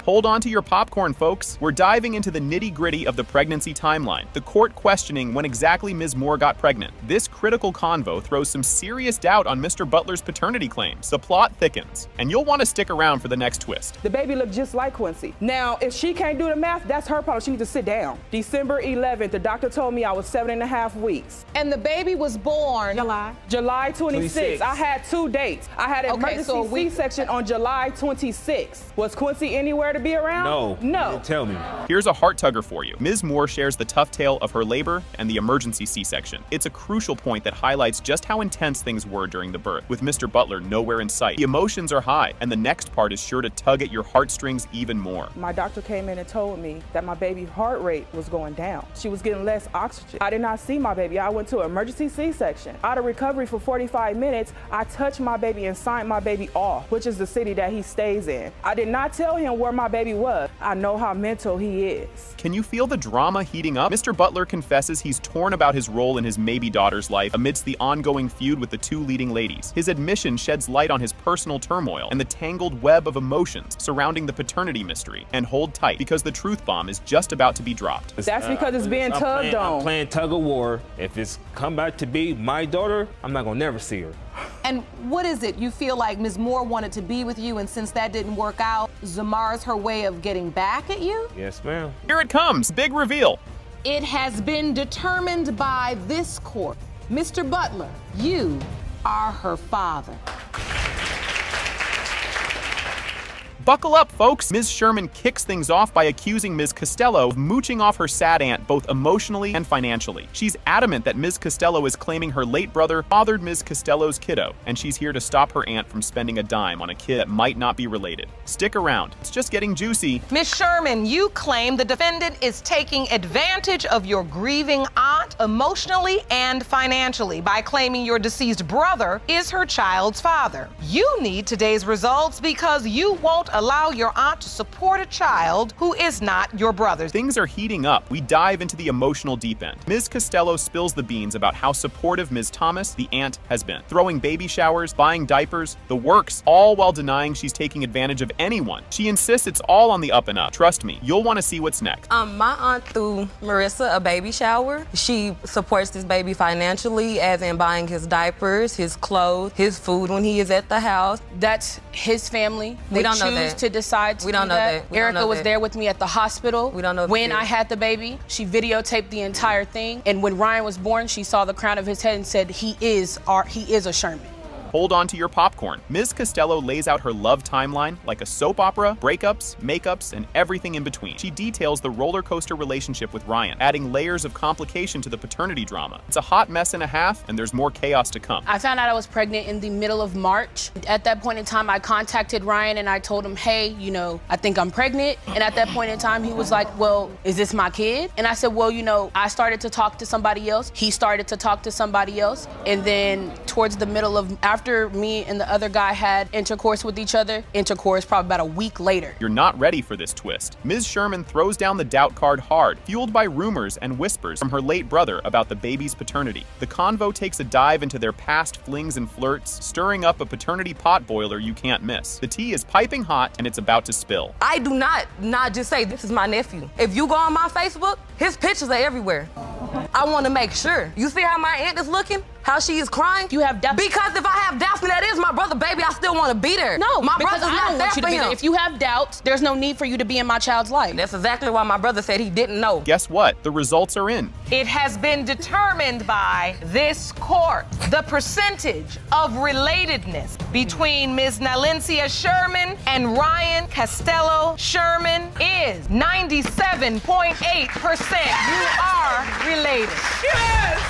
Hold on to your popcorn, folks. We're diving into the nitty-gritty of the pregnancy timeline, the court questioning when exactly Ms. Moore got pregnant. This critical convo throws some serious doubt on Mr. Butler's paternity claims. The plot thickens, and you'll want to stick around for the next twist. The baby looked just like Quincy. Now, if she can't do the math, that's her problem. She needs to sit down. December 11th, the doctor told me I was 7.5 weeks. And the baby was born... July 26th. I had 2 dates. I had an emergency C-section on July 26th. Was Quincy anywhere to be around? No. Tell me. Here's a heart tugger for you. Ms. Moore shares the tough tale of her labor and the emergency C-section. It's a crucial point that highlights just how intense things were during the birth, with Mr. Butler nowhere in sight. The emotions are high, and the next part is sure to tug at your heartstrings even more. My doctor came in and told me that my baby's heart rate was going down. She was getting less oxygen. I did not see my baby. I went to an emergency C-section. Out of recovery for 45 minutes, I touched my baby and signed my baby off, which is the city that he stays in. I did not tell him where my baby was. I know how mental he is. Can you feel the drama heating up? Mr. Butler confesses he's torn about his role in his maybe daughter's life amidst the ongoing feud with the two leading ladies. His admission sheds light on his personal turmoil and the tangled web of emotions surrounding the paternity mystery. And hold tight, because the truth bomb is just about to be dropped. That's because it's being tugged on. I'm playing tug of war. If it's come back to be my daughter, I'm not gonna never see her. And what is it you feel like Ms. Moore wanted to be with you, and since that didn't work out, Zamar's her way of getting back at you? Yes, ma'am. Here it comes, big reveal. It has been determined by this court. Mr. Butler, you are her father. Buckle up, folks! Ms. Sherman kicks things off by accusing Ms. Costello of mooching off her sad aunt both emotionally and financially. She's adamant that Ms. Costello is claiming her late brother fathered Ms. Costello's kiddo, and she's here to stop her aunt from spending a dime on a kid that might not be related. Stick around, it's just getting juicy. Ms. Sherman, you claim the defendant is taking advantage of your grieving aunt emotionally and financially by claiming your deceased brother is her child's father. You need today's results because you won't allow your aunt to support a child who is not your brother's. Things are heating up. We dive into the emotional deep end. Ms. Costello spills the beans about how supportive Ms. Thomas, the aunt, has been. Throwing baby showers, buying diapers, the works, all while denying she's taking advantage of anyone. She insists it's all on the up and up. Trust me, you'll want to see what's next. My aunt threw Marissa a baby shower. She supports this baby financially, as in buying his diapers, his clothes, his food when he is at the house. That's his family. We don't know that. To decide to we don't do know that. Erica was there with me at the hospital. We don't know when I had the baby. She videotaped the entire thing, and when Ryan was born, she saw the crown of his head and said, he is a Sherman. Hold on to your popcorn. Ms. Costello lays out her love timeline like a soap opera, breakups, makeups, and everything in between. She details the roller coaster relationship with Ryan, adding layers of complication to the paternity drama. It's a hot mess and a half, and there's more chaos to come. I found out I was pregnant in the middle of March. At that point in time, I contacted Ryan and I told him, hey, I think I'm pregnant. And at that point in time, he was like, well, is this my kid? And I said, well, I started to talk to somebody else. He started to talk to somebody else. And then towards the middle of, after After me and the other guy had intercourse with each other, intercourse probably about a week later. You're not ready for this twist. Ms. Sherman throws down the doubt card hard, fueled by rumors and whispers from her late brother about the baby's paternity. The convo takes a dive into their past flings and flirts, stirring up a paternity pot boiler you can't miss. The tea is piping hot and it's about to spill. I do not just say, this is my nephew. If you go on my Facebook, his pictures are everywhere. I want to make sure. You see how my aunt is looking? How she is crying? You have doubts. Because if I have doubts and that is my brother, baby, I still want to be there. No, my because brother's I don't not want you to there be for there. him. If you have doubts, there's no need for you to be in my child's life. That's exactly why my brother said he didn't know. Guess what? The results are in. It has been determined by this court. The percentage of relatedness between Ms. Nalencia Sherman and Ryan Costello Sherman is 97.8%. You are related. Yes!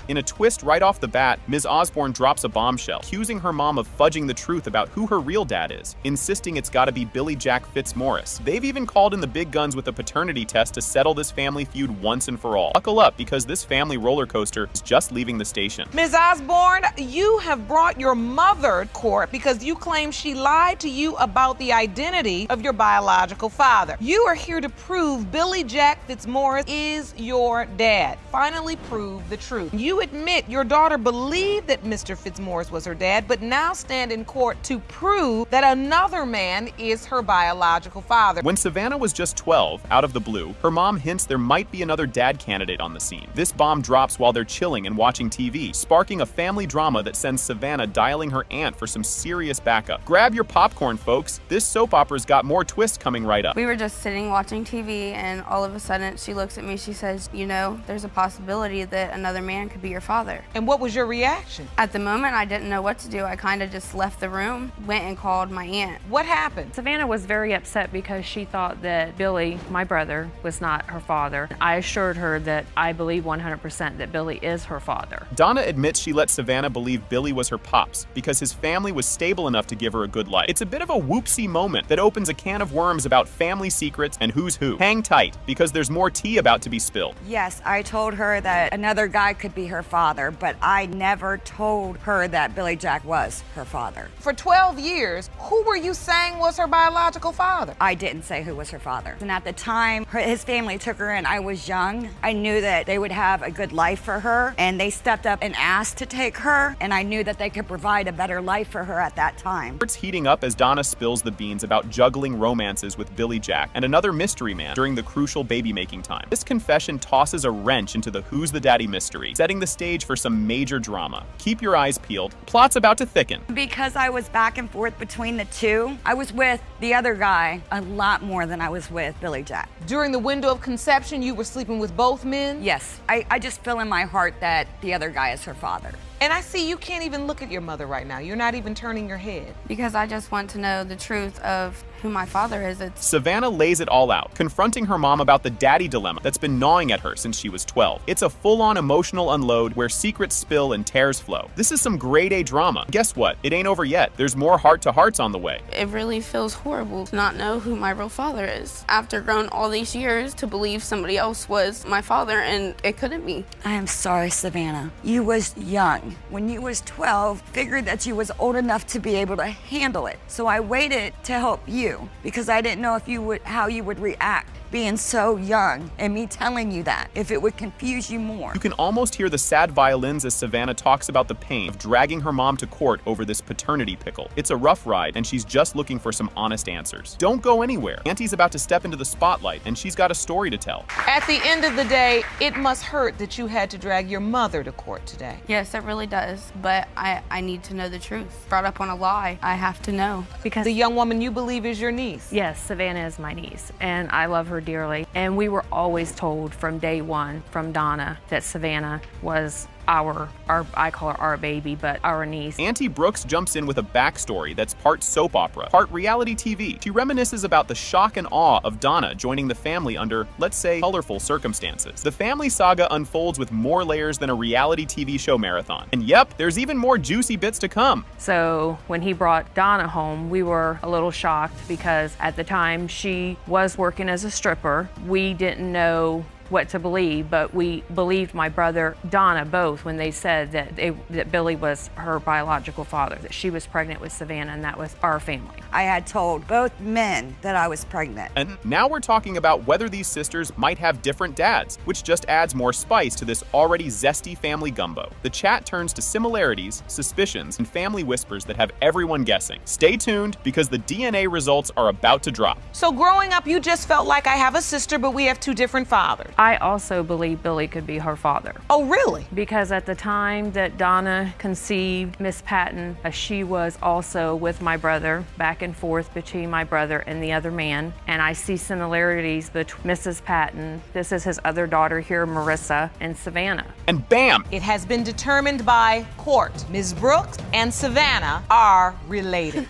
In a twist right off the bat, Ms. Osborne drops a bombshell, accusing her mom of fudging the truth about who her real dad is, insisting it's gotta be Billy Jack Fitzmaurice. They've even called in the big guns with a paternity test to settle this family feud once and for all. Buckle up, because this family roller coaster is just leaving the station. Ms. Osborne, you have brought your mother to court because you claim she lied to you about the identity of your biological father. You are here to prove Billy Jack Fitzmaurice is your dad. Finally prove the truth. You admit your daughter believed that Mr. Fitzmaurice was her dad, but now stand in court to prove that another man is her biological father. When Savannah was just 12, out of the blue, her mom hints there might be another dad candidate on the scene. This bomb drops while they're chilling and watching TV, sparking a family drama that sends Savannah dialing her aunt for some serious backup. Grab your popcorn, folks. This soap opera's got more twists coming right up. We were just sitting watching TV, and all of a sudden she looks at me, she says, you know, there's a possibility that another man could be your father. And what was your reaction? At the moment, I didn't know what to do. I kind of just left the room, went and called my aunt. What happened? Savannah was very upset because she thought that Billy, my brother, was not her father. I assured her that I believe 100% that Billy is her father. Donna admits she let Savannah believe Billy was her pops because his family was stable enough to give her a good life. It's a bit of a whoopsie moment that opens a can of worms about family secrets and who's who. Hang tight, because there's more tea about to be spilled. Yes, I told her that another guy could be her father, but I never told her that Billy Jack was her father. For 12 years, who were you saying was her biological father? I didn't say who was her father. And at the time his family took her in, I was young. I knew that they would have a good life for her, and they stepped up and asked to take her, and I knew that they could provide a better life for her at that time. It's heating up as Donna spills the beans about juggling romances with Billy Jack and another mystery man during the crucial baby-making time. This confession tosses a wrench into the who's the daddy mystery, setting the stage for some major drama. Keep your eyes peeled. Plot's about to thicken. Because I was back and forth between the two, I was with the other guy a lot more than I was with Billy Jack. During the window of conception, you were sleeping with both men? Yes. I just feel in my heart that the other guy is her father. And I see you can't even look at your mother right now. You're not even turning your head. Because I just want to know the truth of who my father is. Savannah lays it all out, confronting her mom about the daddy dilemma that's been gnawing at her since she was 12. It's a full-on emotional unload where secrets spill and tears flow. This is some grade A drama. Guess what? It ain't over yet. There's more heart-to-hearts on the way. It really feels horrible to not know who my real father is. After growing all these years to believe somebody else was my father, and it couldn't be. I am sorry, Savannah. You was young. When you was 12, figured that you was old enough to be able to handle it. So I waited to help you because I didn't know if you would, how you would react being so young and me telling you that, if it would confuse you more. You can almost hear the sad violins as Savannah talks about the pain of dragging her mom to court over this paternity pickle. It's a rough ride, and she's just looking for some honest answers. Don't go anywhere. Auntie's about to step into the spotlight, and she's got a story to tell. At the end of the day, it must hurt that you had to drag your mother to court today. Yes, it really does, but I need to know the truth. Brought up on a lie, I have to know. Because the young woman you believe is your niece. Yes, Savannah is my niece, and I love her dearly. And we were always told from day one from Donna that Savannah was our I call her our baby, but our niece. Auntie Brooks jumps in with a backstory that's part soap opera, part reality TV. She reminisces about the shock and awe of Donna joining the family under, let's say, colorful circumstances. The family saga unfolds with more layers than a reality TV show marathon. And yep, there's even more juicy bits to come. So when he brought Donna home, we were a little shocked because at the time she was working as a stripper. We didn't know what to believe, but we believed my brother Donna both when they said that Billy was her biological father, that she was pregnant with Savannah, and that was our family. I had told both men that I was pregnant. And now we're talking about whether these sisters might have different dads, which just adds more spice to this already zesty family gumbo. The chat turns to similarities, suspicions, and family whispers that have everyone guessing. Stay tuned, because the DNA results are about to drop. So growing up, you just felt like I have a sister, but we have two different fathers. I also believe Billy could be her father. Oh, really? Because at the time that Donna conceived Miss Patton, she was also with my brother, back and forth between my brother and the other man. And I see similarities between Mrs. Patton, this is his other daughter here, Marissa, and Savannah. And bam! It has been determined by court. Ms. Brooks and Savannah are related.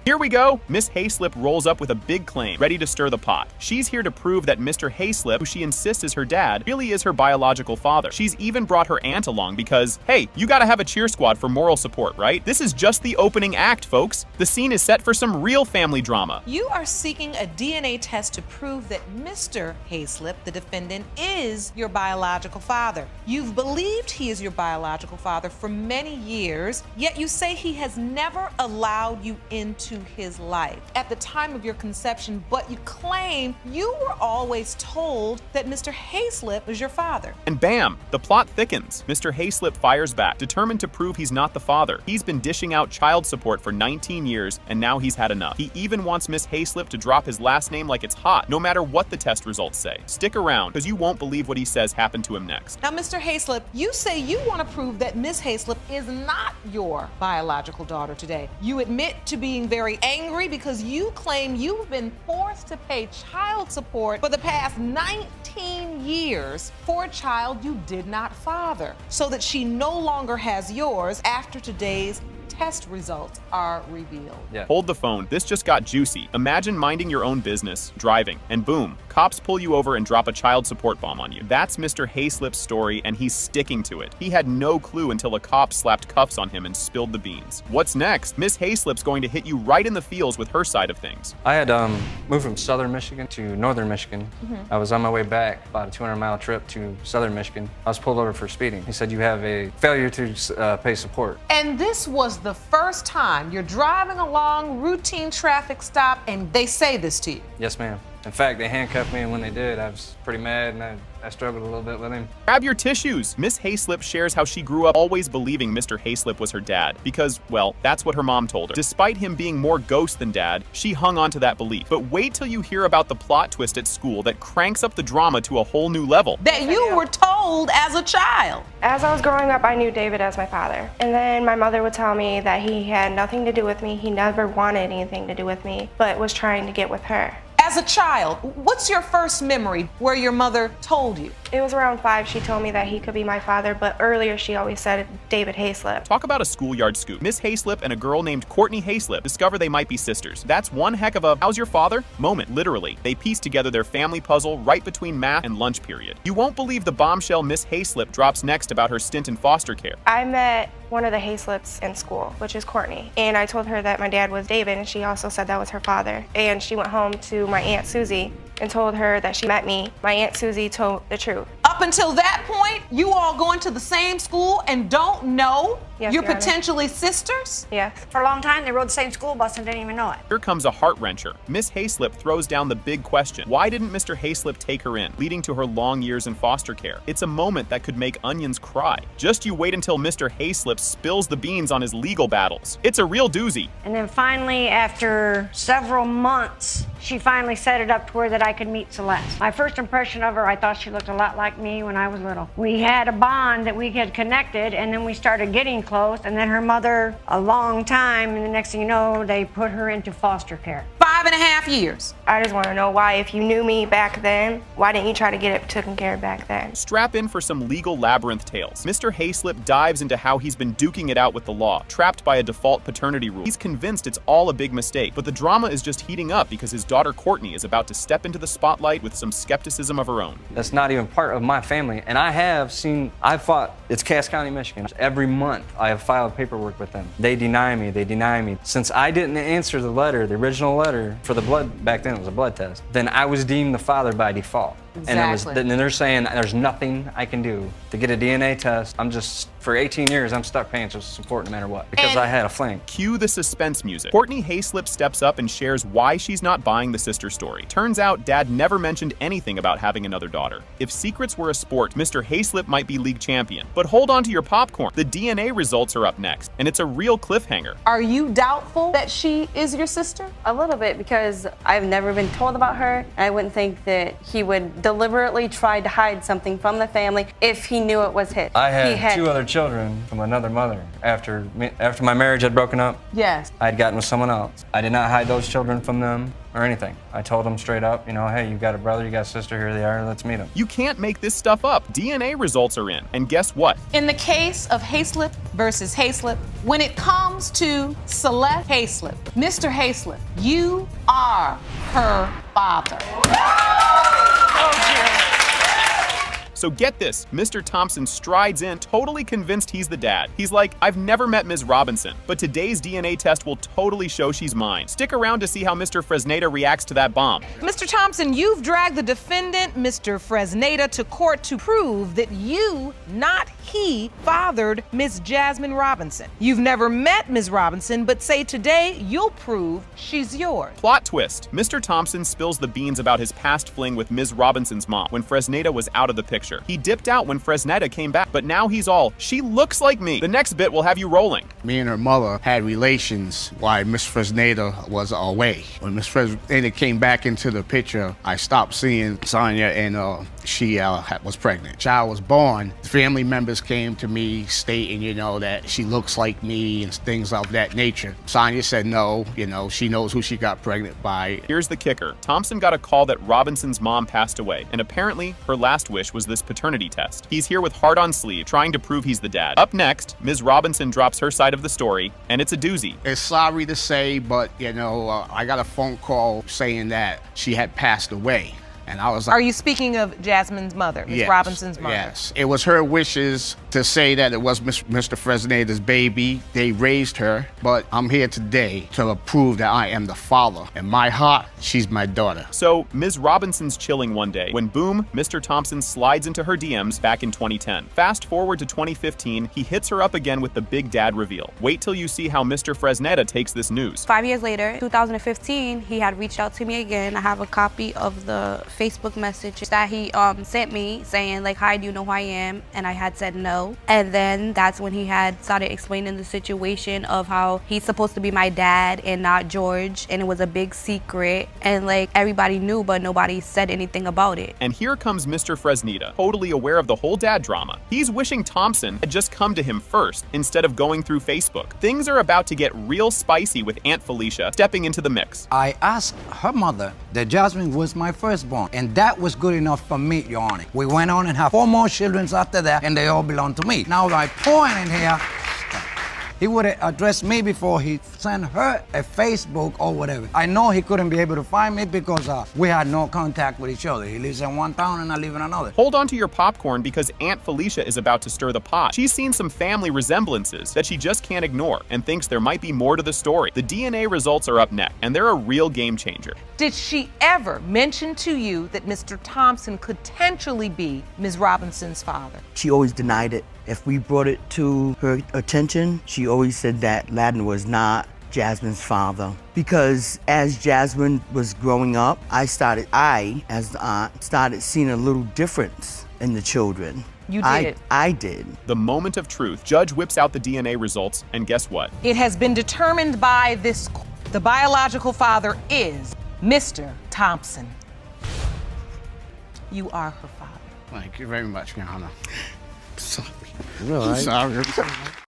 Here we go. Miss Hayslip rolls up with a big claim, ready to stir the pot. She's here to prove that Mr. Hayslip, who she insists is her dad, really is her biological father. She's even brought her aunt along because, hey, you gotta have a cheer squad for moral support, right? This is just the opening act, folks. The scene is set for some real family drama. You are seeking a DNA test to prove that Mr. Hayslip, the defendant, is your biological father. You've believed he is your biological father for many years, yet you say he has never allowed you into his life at the time of your conception, but you claim you were always told that Mr. Hayslip was your father. And bam, the plot thickens. Mr. Hayslip fires back, determined to prove he's not the father. He's been dishing out child support for 19 years, and now he's had enough. He even wants Miss Hayslip to drop his last name like it's hot, no matter what the test results say. Stick around, because you won't believe what he says happened to him next. Now, Mr. Hayslip, you say you want to prove that Miss Hayslip is not your biological daughter today. You admit to being very angry because you claim you've been forced to pay child support for the past 19 years for a child you did not father, so that she no longer has yours after today's test results are revealed. Yeah. Hold the phone. This just got juicy. Imagine minding your own business, driving, and boom, cops pull you over and drop a child support bomb on you. That's Mr. Hayslip's story, and he's sticking to it. He had no clue until a cop slapped cuffs on him and spilled the beans. What's next? Miss Hayslip's going to hit you right in the feels with her side of things. I had moved from southern Michigan to northern Michigan. I was on my way back, about a 200-mile trip to southern Michigan. I was pulled over for speeding. He said, you have a failure to pay support. And this was the first time you're driving along routine traffic stop and they say this to you? Yes, ma'am. In fact, they handcuffed me, and when they did, I was pretty mad, and I struggled a little bit with him. Grab your tissues! Miss Hayslip shares how she grew up always believing Mr. Hayslip was her dad, because, well, that's what her mom told her. Despite him being more ghost than dad, she hung on to that belief. But wait till you hear about the plot twist at school that cranks up the drama to a whole new level. That you were told as a child. As I was growing up, I knew David as my father. And then my mother would tell me that he had nothing to do with me, he never wanted anything to do with me, but was trying to get with her. As a child, what's your first memory where your mother told you? It was around 5 she told me that he could be my father, but earlier she always said David Hayslip. Talk about a schoolyard scoop. Miss Hayslip and a girl named Courtney Hayslip discover they might be sisters. That's one heck of a "how's your father?" moment, literally. They piece together their family puzzle right between math and lunch period. You won't believe the bombshell Miss Hayslip drops next about her stint in foster care. I met one of the Hayslips in school, which is Courtney, and I told her that my dad was David, and she also said that was her father. And she went home to my Aunt Susie and told her that she met me. My Aunt Susie told the truth. Up until that point, you all going to the same school and don't know you're Your Honor. potentially sisters? Yes. For a long time, they rode the same school bus and didn't even know it. Here comes a heart-wrencher. Miss Hayslip throws down the big question. Why didn't Mr. Hayslip take her in, leading to her long years in foster care? It's a moment that could make onions cry. Just you wait until Mr. Hayslip spills the beans on his legal battles. It's a real doozy. And then finally, after several months, she finally set it up to where that I could meet Celeste. My first impression of her, I thought she looked a lot like me when I was little. We had a bond that we had connected, and then we started getting close, and then her mother, a long time, and the next thing you know, they put her into foster care. 5.5 years. I just want to know why, if you knew me back then, why didn't you try to get it taken care of back then? Strap in for some legal labyrinth tales. Mr. Hayslip dives into how he's been duking it out with the law, trapped by a default paternity rule. He's convinced it's all a big mistake, but the drama is just heating up because his daughter Courtney is about to step into the spotlight with some skepticism of her own. That's not even part of my family, and I fought, it's Cass County, Michigan. Every month, I have filed paperwork with them. They deny me. Since I didn't answer the letter, the original letter, mother, for the blood, back then it was a blood test, then I was deemed the father by default. Exactly. And they're saying there's nothing I can do to get a DNA test. I'm just, for 18 years, I'm stuck paying child support no matter what, because I had a fling. Cue the suspense music. Courtney Hayslip steps up and shares why she's not buying the sister story. Turns out Dad never mentioned anything about having another daughter. If secrets were a sport, Mr. Hayslip might be league champion. But hold on to your popcorn. The DNA results are up next, and it's a real cliffhanger. Are you doubtful that she is your sister? A little bit, because I've never been told about her, and I wouldn't think that he would deliberately try to hide something from the family if he knew it was his. I had 2 other children from another mother. After my marriage had broken up, Yes. I had gotten with someone else. I did not hide those children from them or anything. I told them straight up, hey, you got a brother, you got a sister, here they are, let's meet them. You can't make this stuff up. DNA results are in, and guess what? In the case of Hayslip versus Hayslip, when it comes to Celeste Hayslip, Mr. Hayslip, you are her father. So get this, Mr. Thompson strides in totally convinced he's the dad. He's like, I've never met Ms. Robinson, but today's DNA test will totally show she's mine. Stick around to see how Mr. Fresneda reacts to that bomb. Mr. Thompson, you've dragged the defendant, Mr. Fresneda, to court to prove that you, not he, fathered Miss Jasmine Robinson. You've never met Ms. Robinson, but say today you'll prove she's yours. Plot twist, Mr. Thompson spills the beans about his past fling with Ms. Robinson's mom when Fresneda was out of the picture. He dipped out when Fresneda came back, but now he's all, she looks like me. The next bit will have you rolling. Me and her mother had relations while Miss Fresneda was away. When Miss Fresneda came back into the picture, I stopped seeing Sonia, and she was pregnant. Child was born. Family members came to me stating, that she looks like me and things of that nature. Sonia said no, she knows who she got pregnant by. Here's the kicker. Thompson got a call that Robinson's mom passed away, and apparently her last wish was this paternity test. He's here with heart on sleeve, trying to prove he's the dad. Up next, Ms. Robinson drops her side of the story, and it's a doozy. It's sorry to say, but, I got a phone call saying that she had passed away. And I was like, Are you speaking of Jasmine's mother, Ms. Yes, Robinson's mother? Yes. It was her wishes to say that it was Mr. Fresneda's baby. They raised her, but I'm here today to prove that I am the father. In my heart, she's my daughter. So, Ms. Robinson's chilling one day when, boom, Mr. Thompson slides into her DMs back in 2010. Fast forward to 2015, he hits her up again with the big dad reveal. Wait till you see how Mr. Fresneda takes this news. 5 years later, 2015, he had reached out to me again. I have a copy of the Facebook message that he sent me saying like, hi, do you know who I am? And I had said no. And then that's when he had started explaining the situation of how he's supposed to be my dad and not George, and it was a big secret, and like everybody knew but nobody said anything about it. And here comes Mr. Fresneda, totally aware of the whole dad drama. He's wishing Thompson had just come to him first instead of going through Facebook. Things are about to get real spicy with Aunt Felicia stepping into the mix. I asked her mother that Jasmine was my firstborn, and that was good enough for me, Your Honor. We went on and had 4 more children after that, and they all belong to me. Now my point in here, he would have addressed me before he sent her a Facebook or whatever. I know he couldn't be able to find me because we had no contact with each other. He lives in one town and I live in another. Hold on to your popcorn because Aunt Felicia is about to stir the pot. She's seen some family resemblances that she just can't ignore and thinks there might be more to the story. The DNA results are up next, and they're a real game changer. Did she ever mention to you that Mr. Thompson could potentially be Ms. Robinson's father? She always denied it. If we brought it to her attention, she always said that Ladden was not Jasmine's father. Because as Jasmine was growing up, as the aunt, started seeing a little difference in the children. You did? I did. The moment of truth. Judge whips out the DNA results, and guess what? It has been determined by this court. The biological father is Mr. Thompson. You are her father. Thank you very much, Your Honor. Sorry. You're all right. Sorry.